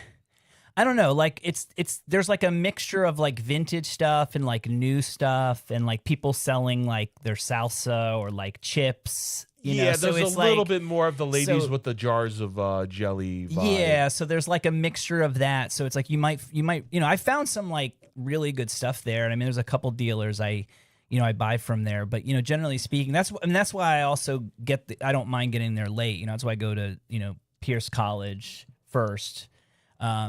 I don't know, like it's there's like a mixture of like vintage stuff and like new stuff and like people selling like their salsa or like chips.
There's a little bit more of the ladies with the jars of jelly vibe.
Yeah, so there's like a mixture of that. So it's like you might I found some like really good stuff there. And I mean, there's a couple dealers I buy from there, but generally speaking, that's why I also I don't mind getting there late. That's why I go to Pierce College first.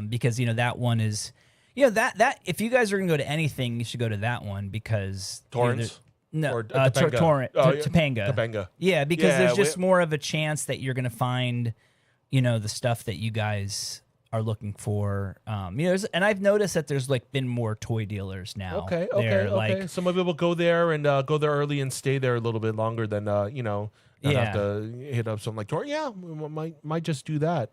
Because that one is, that if you guys are gonna go to anything, you should go to that one because
Torrance.
Topanga.
Topanga.
Yeah, because there's just more of a chance that you're gonna find, the stuff that you guys are looking for. And I've noticed that there's like been more toy dealers now.
Okay.
Like,
some people go there and go there early and stay there a little bit longer than not have to hit up something like Torrance. Yeah, we might just do that.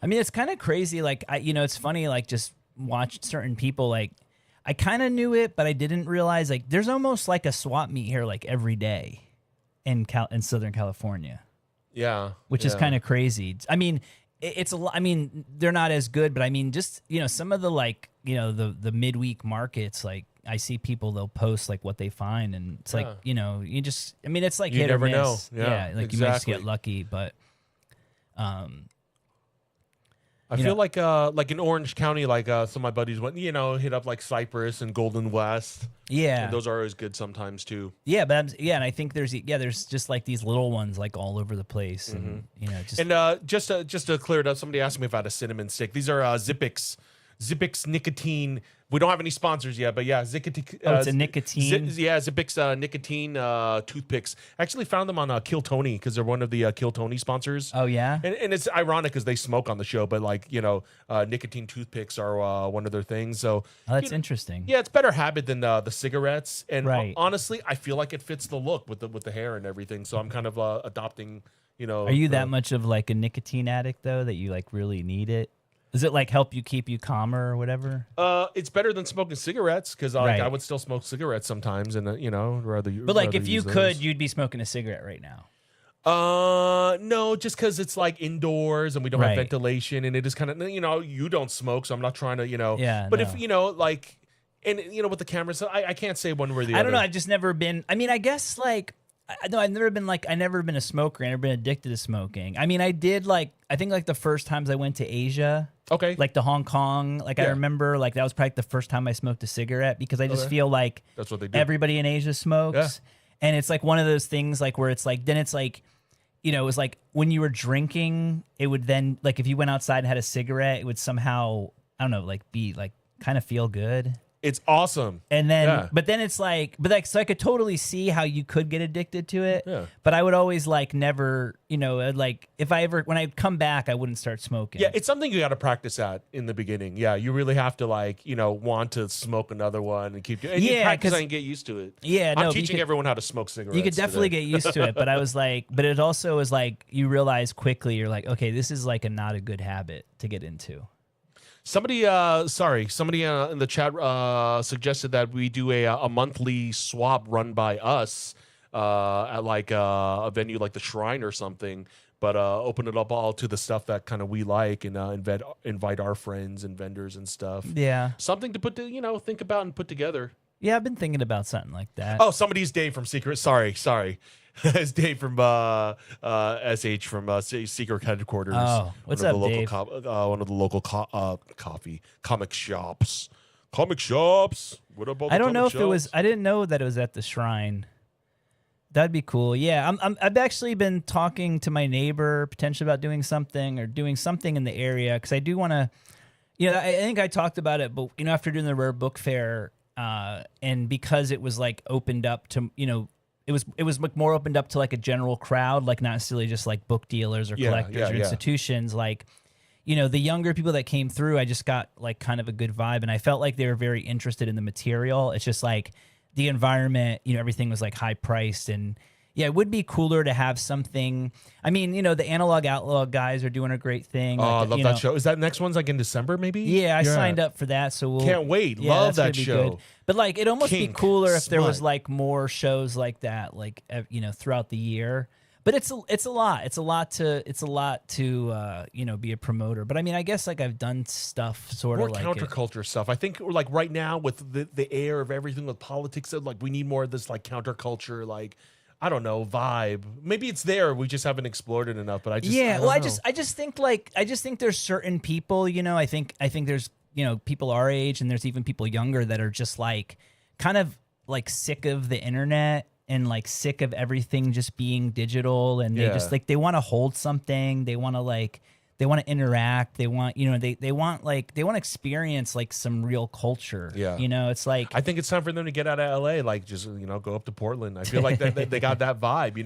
I mean, it's kind of crazy. Like, it's funny, like, just watch certain people. Like, I kind of knew it, but I didn't realize, like, there's almost like a swap meet here, like, every day in Southern California.
Yeah.
Which is kind of crazy. I mean, it's a lot. I mean, they're not as good, but I mean, just, some of the, like, the midweek markets, like, I see people, they'll post, like, what they find. And it's like, you just, I mean, it's like hit or miss. You never know. Yeah, like, you might just get lucky, but,
I feel like in Orange County, like some of my buddies went, hit up like Cypress and Golden West.
Yeah,
and those are always good sometimes too.
Yeah, but and I think there's just like these little ones like all over the place, and
just to clear it up, somebody asked me if I had a cinnamon stick. These are Zippix nicotine. We don't have any sponsors yet, but yeah, Zippix.
It's a nicotine.
Zippix nicotine toothpicks. I actually found them on Kill Tony because they're one of the Kill Tony sponsors.
Oh yeah,
and it's ironic because they smoke on the show, but like nicotine toothpicks are one of their things. So
that's interesting.
Yeah, it's better habit than the cigarettes. And
right.
Honestly, I feel like it fits the look with the hair and everything. So I'm kind of adopting.
Are you that much of like a nicotine addict though that you like really need it? Does it like help you keep you calmer or whatever?
It's better than smoking cigarettes because I would still smoke cigarettes sometimes, and rather.
But like, if you could, you'd be smoking a cigarette right now.
No, just because it's like indoors and we don't have ventilation, and it is kind of you don't smoke, so I'm not trying to
Yeah.
But if like, and with the cameras, I can't say one way or the other.
I don't know. I've just never been. I mean, I guess like. No, I've never been a smoker. I've never been addicted to smoking. I mean, I did I think like the first times I went to Asia, like to Hong Kong, I remember like that was probably the first time I smoked a cigarette because I just feel like
that's what they do.
Everybody in Asia smokes, and it's like one of those things like where it's like then it's like, it was like when you were drinking, it would then like if you went outside and had a cigarette, it would somehow I don't know like be like kind of feel good.
It's awesome.
And then, but then it's like, so I could totally see how you could get addicted to it.
Yeah.
But I would always like never, like if I ever, when I come back, I wouldn't start smoking.
Yeah. It's something you got to practice at in the beginning. Yeah. You really have to want to smoke another one and keep, and you practice and get used to it.
Yeah.
I'm teaching everyone how to smoke cigarettes.
You could definitely get used to it. But I was like, but it also is like, you realize quickly, you're like, okay, this is like not a good habit to get into.
Somebody in the chat suggested that we do a monthly swap run by us at like a venue like the Shrine or something, but open it up all to the stuff that kind of we like and invite our friends and vendors and stuff.
Yeah,
something to put to think about and put together.
Yeah, I've been thinking about something like that.
Oh, somebody's Dave from Secret. Sorry. It's Dave from SH from Secret Headquarters.
Oh, what's up, Dave?
One of the local comic shops. Comic shops. What about?
I don't know if it was. I didn't know that it was at the Shrine. That'd be cool. Yeah, I've actually been talking to my neighbor potentially about doing something in the area because I do want to. I think I talked about it, but after doing the Rare Book Fair. And because it was like opened up to, it was more opened up to like a general crowd, like not necessarily just like book dealers or collectors or institutions. Like, the younger people that came through, I just got like kind of a good vibe, and I felt like they were very interested in the material. It's just like the environment, everything was like high priced, and yeah, it would be cooler to have something. I mean, the Analog Outlaw guys are doing a great thing.
Oh, I love that show. Is that next one's like in December, maybe?
Yeah, I signed up for that, so
can't wait. Love that show.
Good. But like, it'd almost be cooler if there was
smut.
like more shows like that, like throughout the year. But it's a lot. It's a lot to be a promoter. But I mean, I guess like I've done stuff sort
more
of like
counterculture stuff. I think like right now with the air of everything with politics, like we need more of this like counterculture, like I don't know, vibe. Maybe it's there. We just haven't explored it enough. But I just think there's certain people. I think there's people our age, and there's even people younger that are just like kind of like sick of the internet. And like sick of everything just being digital, and they just like they want to hold something. They want to interact. They want they want to experience like some real culture. Yeah, it's like I think it's time for them to get out of LA. Like just go up to Portland. I feel like they got that vibe.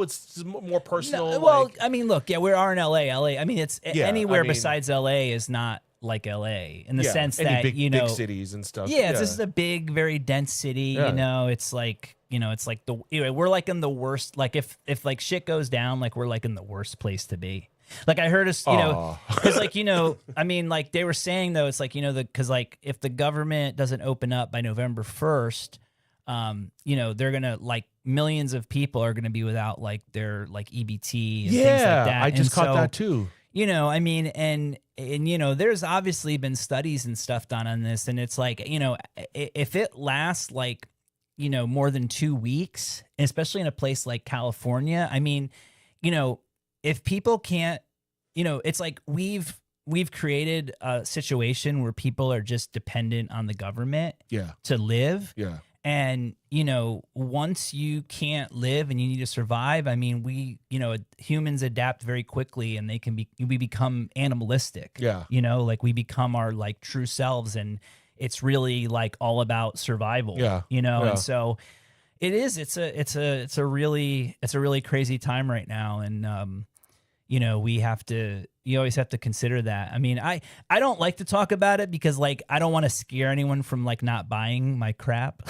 It's more personal.
No, well, I mean, look, we are in LA. I mean, it's anywhere besides LA is not like LA in the sense that
big cities and stuff.
Yeah, this is a big, very dense city. It's like. It's like we're like in the worst. Like if like shit goes down, like we're like in the worst place to be. Like I heard us, because like I mean, like they were saying though, it's like because like if the government doesn't open up by November 1st, they're gonna like millions of people are gonna be without like their like EBT and things like that.
I just caught that too.
I mean, and there's obviously been studies and stuff done on this, and it's like if it lasts like. More than 2 weeks, especially in a place like California. I mean, if people can't, it's like we've created a situation where people are just dependent on the government to live.
Yeah.
And, once you can't live and you need to survive, I mean, humans adapt very quickly, and we become animalistic. Yeah. Like we become our like true selves, and it's really like all about survival. Yeah. And so it's a really crazy time right now. And, you always have to consider that. I mean, I don't like to talk about it because like, I don't want to scare anyone from like not buying my crap.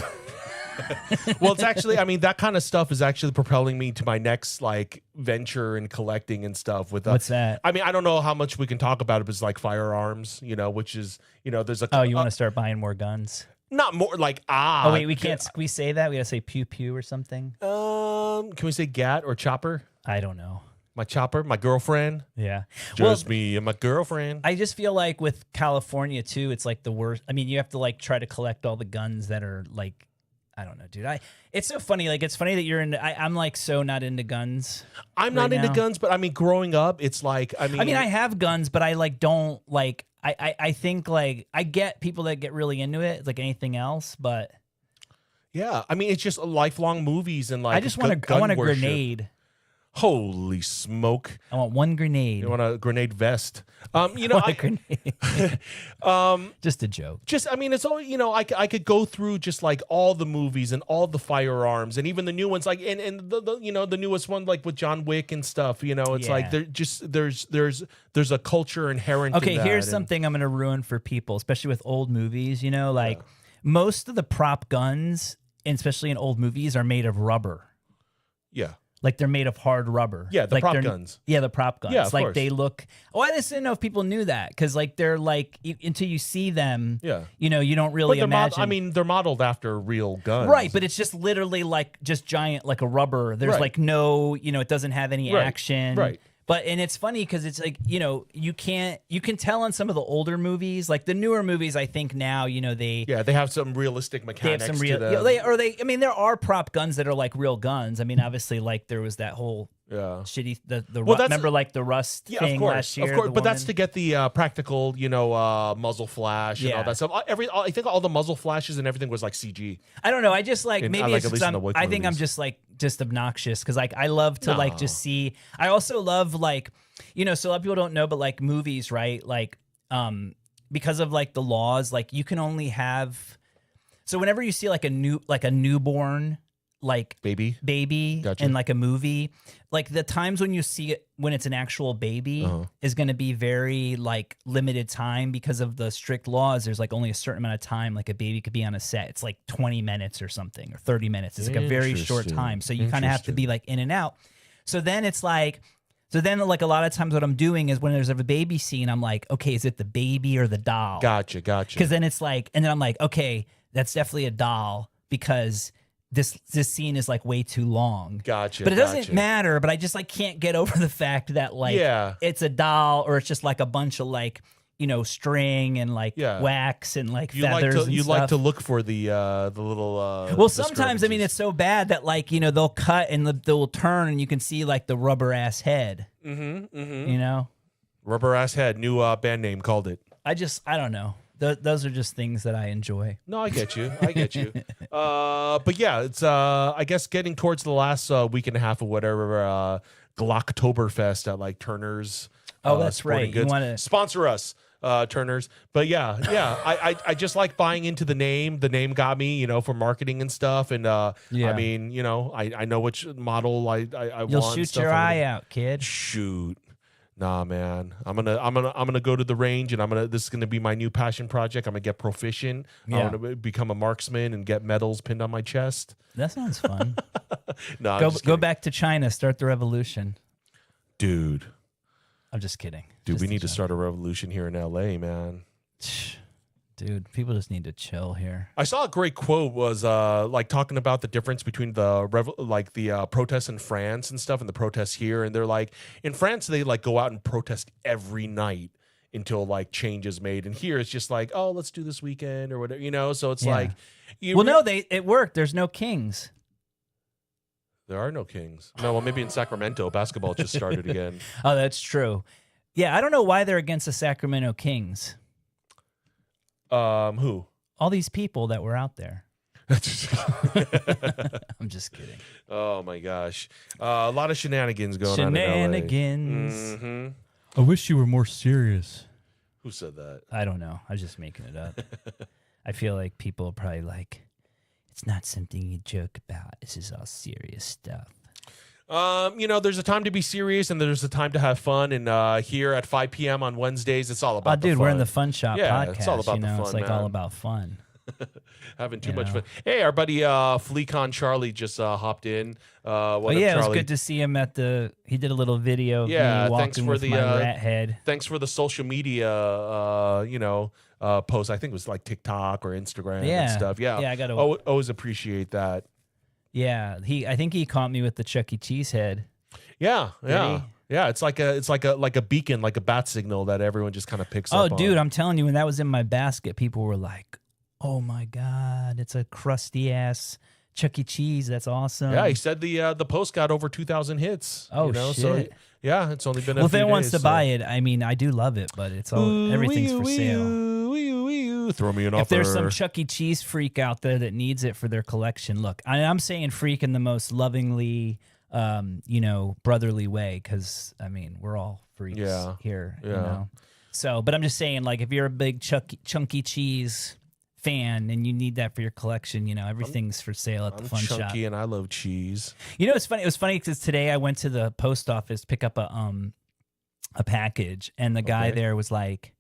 Well, it's actually, I mean, that kind of stuff is actually propelling me to my next like venture in collecting and stuff.
What's that?
I mean, I don't know how much we can talk about it, but it's like firearms, which is, there's a.
Oh, you want to start buying more guns?
Not more like
Oh wait, we can't. Can we say that? We gotta say pew pew or something.
Can we say gat or chopper?
I don't know.
My chopper, my girlfriend.
Yeah.
Just me and my girlfriend.
I just feel like with California too, it's like the worst. I mean, you have to like try to collect all the guns that are like. I don't know, dude. It's so funny. Like, it's funny that you're into. I'm like so not into guns.
I'm not into guns, but I mean, growing up, it's like I mean,
I have guns, but I like don't like. I think like I get people that get really into it. It's like anything else, but
yeah, I mean, it's just lifelong movies and like.
I just want I want a grenade.
Holy smoke!
I want one grenade.
You want a grenade vest?
A grenade. Just a joke.
I mean, it's all I could go through just like all the movies and all the firearms and even the new ones, like and the newest one like with John Wick and stuff. It's like there's a culture inherent.
Okay,
in that
here's something I'm gonna ruin for people, especially with old movies. Most of the prop guns, especially in old movies, are made of rubber.
Yeah.
Like they're made of hard rubber.
Yeah, the prop guns.
Yeah, the prop guns.
Yeah, of
like
course.
they look. Oh, I just didn't know if people knew that because like they're like until you see them.
Yeah.
You don't really imagine.
I mean, they're modeled after real guns.
Right, but it's just literally like just giant, like a rubber. There's like no, it doesn't have any action.
Right.
But and it's funny because it's like you can tell in some of the older movies, like the newer movies. I think now they
have some realistic mechanics.
They have some real. I mean, there are prop guns that are like real guns. I mean, obviously, like there was that whole shitty remember like the Rust thing last year.
Of course, but that's to get the practical muzzle flash and all that stuff. I think all the muzzle flashes and everything was like CG.
I don't know. I just like maybe it's just I think I'm just obnoxious because like I love to like just see. I also love like so a lot of people don't know, but like movies, right? Like because of like the laws, like you can only have. So whenever you see like a newborn. like baby
Gotcha.
in like a movie, like the times when you see it when it's an actual baby is going to be very like limited time because of the strict laws. There's like only a certain amount of time like a baby could be on a set. It's like 20 minutes or something or 30 minutes. It's like a very short time. So you kind of have to be like in and out. So then it's like, like a lot of times what I'm doing is when there's a baby scene, I'm like, okay, is it the baby or the doll?
Gotcha.
Because then it's like, and then I'm like, okay, that's definitely a doll because this scene is like way too long.
Gotcha.
But it doesn't matter. But I just like can't get over the fact that like it's a doll or it's just like a bunch of like, you know, string and like wax and like feathers.
You like to look for the little.
Well, sometimes I mean it's so bad that like, you know, they'll cut and they'll turn and you can see like the rubber ass head. You know,
rubber ass head. New band name called it.
I don't know. Those are just things that I enjoy.
No, I get you. But yeah, it's I guess getting towards the last week and a half of whatever Glocktoberfest at like Turner's.
Oh, that's right.
Goods.
You want to
sponsor us, Turner's. But yeah. I just like buying into the name. The name got me, you know, for marketing and stuff. And I mean, you know, I know which model I
You'll
want.
You'll shoot your eye out, kid.
Shoot. Nah, man. I'm gonna go to the range, and this is gonna be my new passion project. I'm gonna get proficient.
Yeah.
I'm gonna become a marksman and get medals pinned on my chest.
That sounds fun.
No,
go back to China, start the revolution,
dude.
I'm just kidding.
Dude, we need to start a revolution here in LA, man.
Dude, people just need to chill here.
I saw a great quote was like talking about the difference between the protests in France and stuff and the protests here. And they're like, in France, they like go out and protest every night until like change is made. And here it's just like, oh, let's do this weekend or whatever, you know? So it's like.
It worked. There's no kings.
There are no kings. No, well, maybe in Sacramento, basketball just started again.
Oh, that's true. Yeah, I don't know why they're against the Sacramento Kings.
Who?
All these people that were out there. I'm just kidding.
Oh my gosh, a lot of shenanigans going on.
Shenanigans.
Mm-hmm.
I wish you were more serious.
Who said that?
I don't know. I was just making it up. I feel like people are probably like, it's not something you joke about. This is all serious stuff.
You know, there's a time to be serious and there's a time to have fun. And here at 5 p.m. on Wednesdays, it's all about the fun.
We're in the Funshop podcast.
It's all about the fun,
it's like
man.
all about fun.
Having too much fun. Hey, our buddy Fleecon Charlie just hopped in.
It was good to see him he did a little video of me walking with my rat head.
Thanks for the social media, post. I think it was like TikTok or Instagram and stuff. Yeah,
I got to
always appreciate that.
Yeah, I think he caught me with the Chuck E. Cheese head.
Yeah. It's like a beacon, like a bat signal that everyone just kind of picks up.
Oh, dude, I'm telling you, when that was in my basket, people were like, "Oh my god, it's a crusty ass Chuck E. Cheese. That's awesome."
Yeah, he said the post got over 2,000 hits.
Oh,
shit!
So,
yeah, it's only been
if anyone wants to buy it, I mean, I do love it, but it's everything's for sale.
Throw me an offer.
If there's some Chuck E. Cheese freak out there that needs it for their collection, look, I'm saying freak in the most lovingly, brotherly way, because I mean we're all freaks here, you know. So, but I'm just saying, like, if you're a big Chunky Cheese fan and you need that for your collection, you know, everything's for sale at the Fun Shop.
Chunky and I love cheese.
You know, it's funny. It was funny because today I went to the post office to pick up a package, and the guy there was like,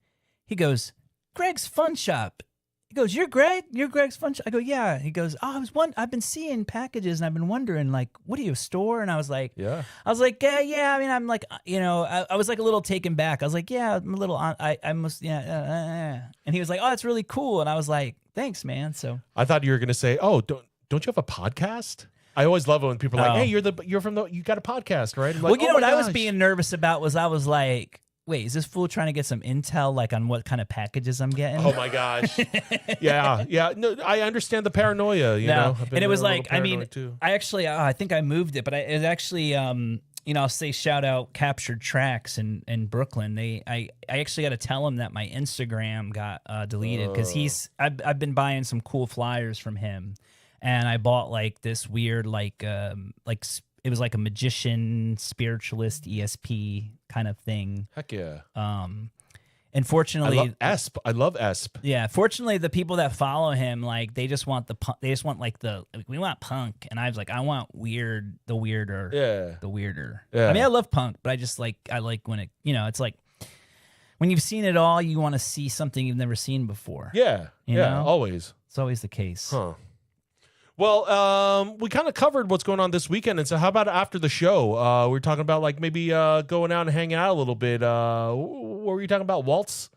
he goes, "Greg's Fun Shop." He goes, "You're Greg? You're Greg's Fun Shop?" I go, "Yeah." He goes, "Oh, I've been seeing packages and I've been wondering, like, what do you store?" And I was like,
"Yeah."
I was like, "Yeah." I mean, I'm like, I was like a little taken back. I was like, "Yeah, I'm a little on. I must, yeah." And he was like, "Oh, that's really cool." And I was like, "Thanks, man." So
I thought you were gonna say, "Oh, don't you have a podcast?" I always love it when people are like, "Hey, you got a podcast, right?" I'm like,
well, what I was being nervous about was I was like, wait, is this fool trying to get some intel, like, on what kind of packages I'm getting?
Oh my gosh. Yeah. No, I understand the paranoia, you know.
And it was like, I mean, I actually, I think I moved it, but it actually, I'll say shout out Captured Tracks in Brooklyn. I actually got to tell him that my Instagram got deleted because I've been buying some cool flyers from him, and I bought like this weird it was like a magician, spiritualist, ESP kind of thing.
Heck yeah.
And fortunately,
I love Esp.
Yeah, fortunately, the people that follow him, like, they just want we want punk, and I was like, I want the weirder.
Yeah.
I mean, I love punk, but I like when it, it's like when you've seen it all, you want to see something you've never seen before.
Yeah,
you know?
always.
It's always the case.
Huh. Well, we kind of covered what's going on this weekend, and so how about after the show? We're talking about like maybe going out and hanging out a little bit. What were you talking about? Waltz?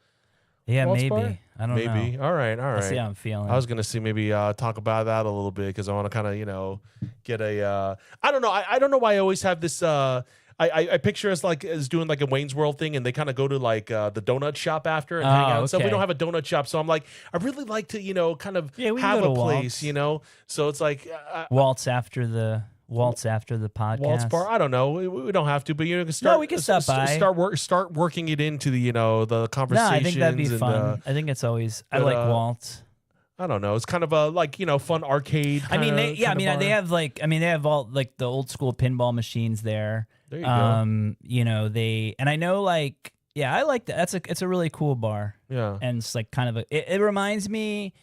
Yeah,
Waltz
maybe.
bar?
I don't know.
Maybe. All right.
I'll see how I'm feeling.
I was gonna see maybe talk about that a little bit because I want to kind of get a. I don't know. I don't know why I always have this. I picture us like as doing like a Wayne's World thing, and they kind of go to like the donut shop after and hang out.
Okay.
So we don't have a donut shop, so I'm like, I really like to kind of
we
have
go
a
to
place,
Waltz.
So it's like
Waltz after the podcast.
Waltz bar. I don't know. We don't have to, but can start.
No, we can stop by.
Start working it into the conversations.
No, I think that'd be fun. I think it's always. I like Waltz.
I don't know. It's kind of a fun arcade.
I mean, they have they have all like the old school pinball machines there.
There you go.
And I know I like that. It's a really cool bar.
Yeah.
And it's like kind of it reminds me.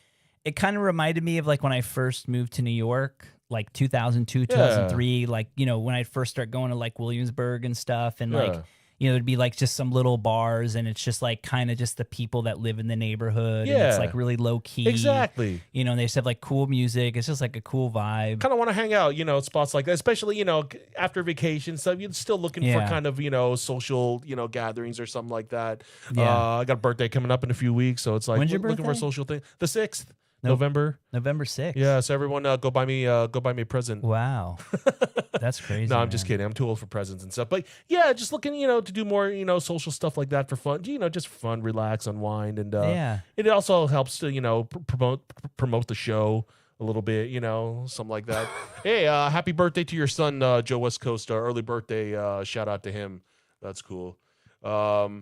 It kind of reminded me of like when I first moved to New York, like 2002, 2003. Like when I first started going to like Williamsburg and stuff, and like. It'd be like just some little bars, and it's just like kind of just the people that live in the neighborhood.
Yeah.
And it's like really low key.
Exactly.
And they just have like cool music. It's just like a cool vibe.
Kind of want to hang out, spots like that, especially, after vacation stuff. You're still looking for kind of, social, gatherings or something like that.
Yeah.
I got a birthday coming up in a few weeks, so it's like
When's your
looking for a
birthday?
social thing. The 6th. November
6th.
Yeah, so everyone go buy me a present.
Wow. That's crazy.
No, I'm just kidding. I'm too old for presents and stuff. But yeah, just looking, to do more, social stuff like that for fun. Just for fun, relax, unwind, and it also helps to, promote the show a little bit, something like that. Hey, happy birthday to your son, Joe West Coast. Early birthday. Shout out to him. That's cool.
Yeah.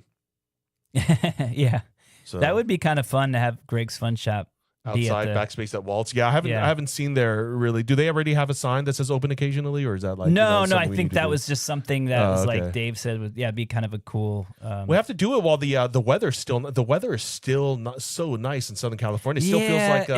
So
that would be kind of fun to have Greg's Fun Shop
outside backspace at Waltz. Yeah, I haven't seen there really. Do they already have a sign that says open occasionally, or is that like
no? I think that was just something that was like Dave said. It'd be kind of a cool.
We have to do it while the weather is still not so nice in Southern California. It still feels like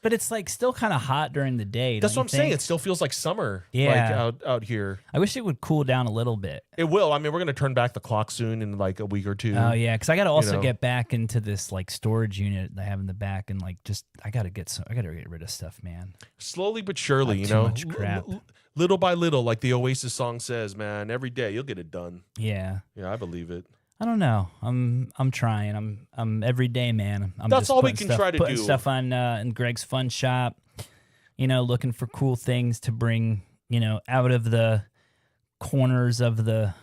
it's like still kind of hot during the day.
That's what I'm saying. It still feels like summer.
Yeah.
like out here.
I wish it would cool down a little bit.
It will. I mean, we're gonna turn back the clock soon in like a week or two.
Oh yeah, because I got to also get back into this like storage unit I have in the back, and like I got to get rid of stuff, man.
Slowly but surely,
too much crap.
Little by little, like the Oasis song says, man. Every day you'll get it done.
Yeah.
Yeah, I believe it.
I don't know. I'm trying. I'm every day, man.
That's
just
all we can try to
putting
do.
Stuff on in Greg's Fun Shop. Looking for cool things to bring. Out of the corners of the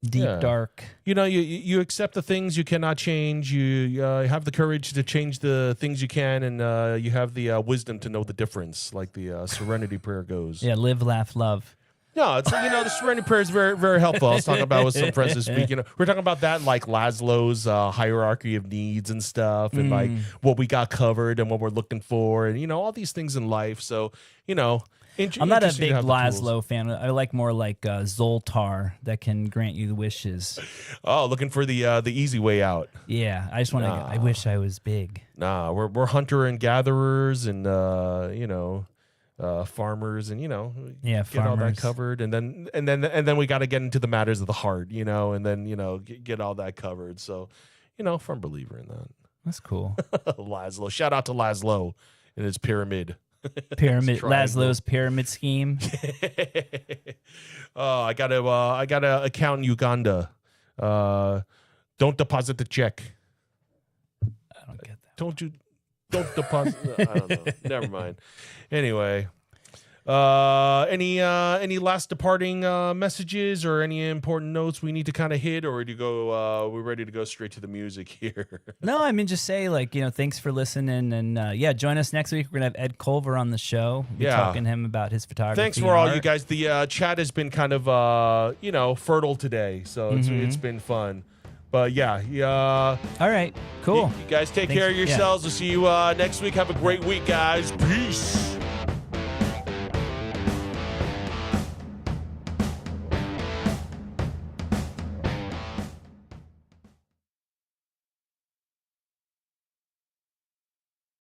deep dark.
You accept the things you cannot change. You have the courage to change the things you can, and you have the wisdom to know the difference, like the Serenity Prayer goes.
Yeah, live, laugh, love.
No, it's the Serenity Prayer is very, very helpful. I was talking about with some friends this week. We're talking about that, like Laszlo's hierarchy of needs and stuff, and like what we got covered and what we're looking for, and all these things in life. So
I'm not a big Laszlo fan. I like more like Zoltar that can grant you the wishes.
Oh, looking for the easy way out.
Yeah, I just want to. I wish I was big.
Nah, we're hunter and gatherers, and farmers, and get all that covered, and then we got to get into the matters of the heart, and then get all that covered. So, firm believer in that.
That's cool.
Laszlo, shout out to Laszlo and his pyramid.
Laszlo's pyramid scheme.
Oh, I got a account in Uganda. Don't deposit the check.
I don't get that.
Don't deposit. I don't know. Never mind. Anyway, any last departing messages or any important notes we need to kind of hit, or do you go? We're ready to go straight to the music here.
No, I mean just say thanks for listening, and join us next week. We're gonna have Ed Culver on the show. We're talking to him about his photography.
Thanks for all you guys. The chat has been kind of fertile today, so it's been fun. But yeah.
All right, cool.
You guys take care of yourselves. We'll see you next week. Have a great week, guys. Peace.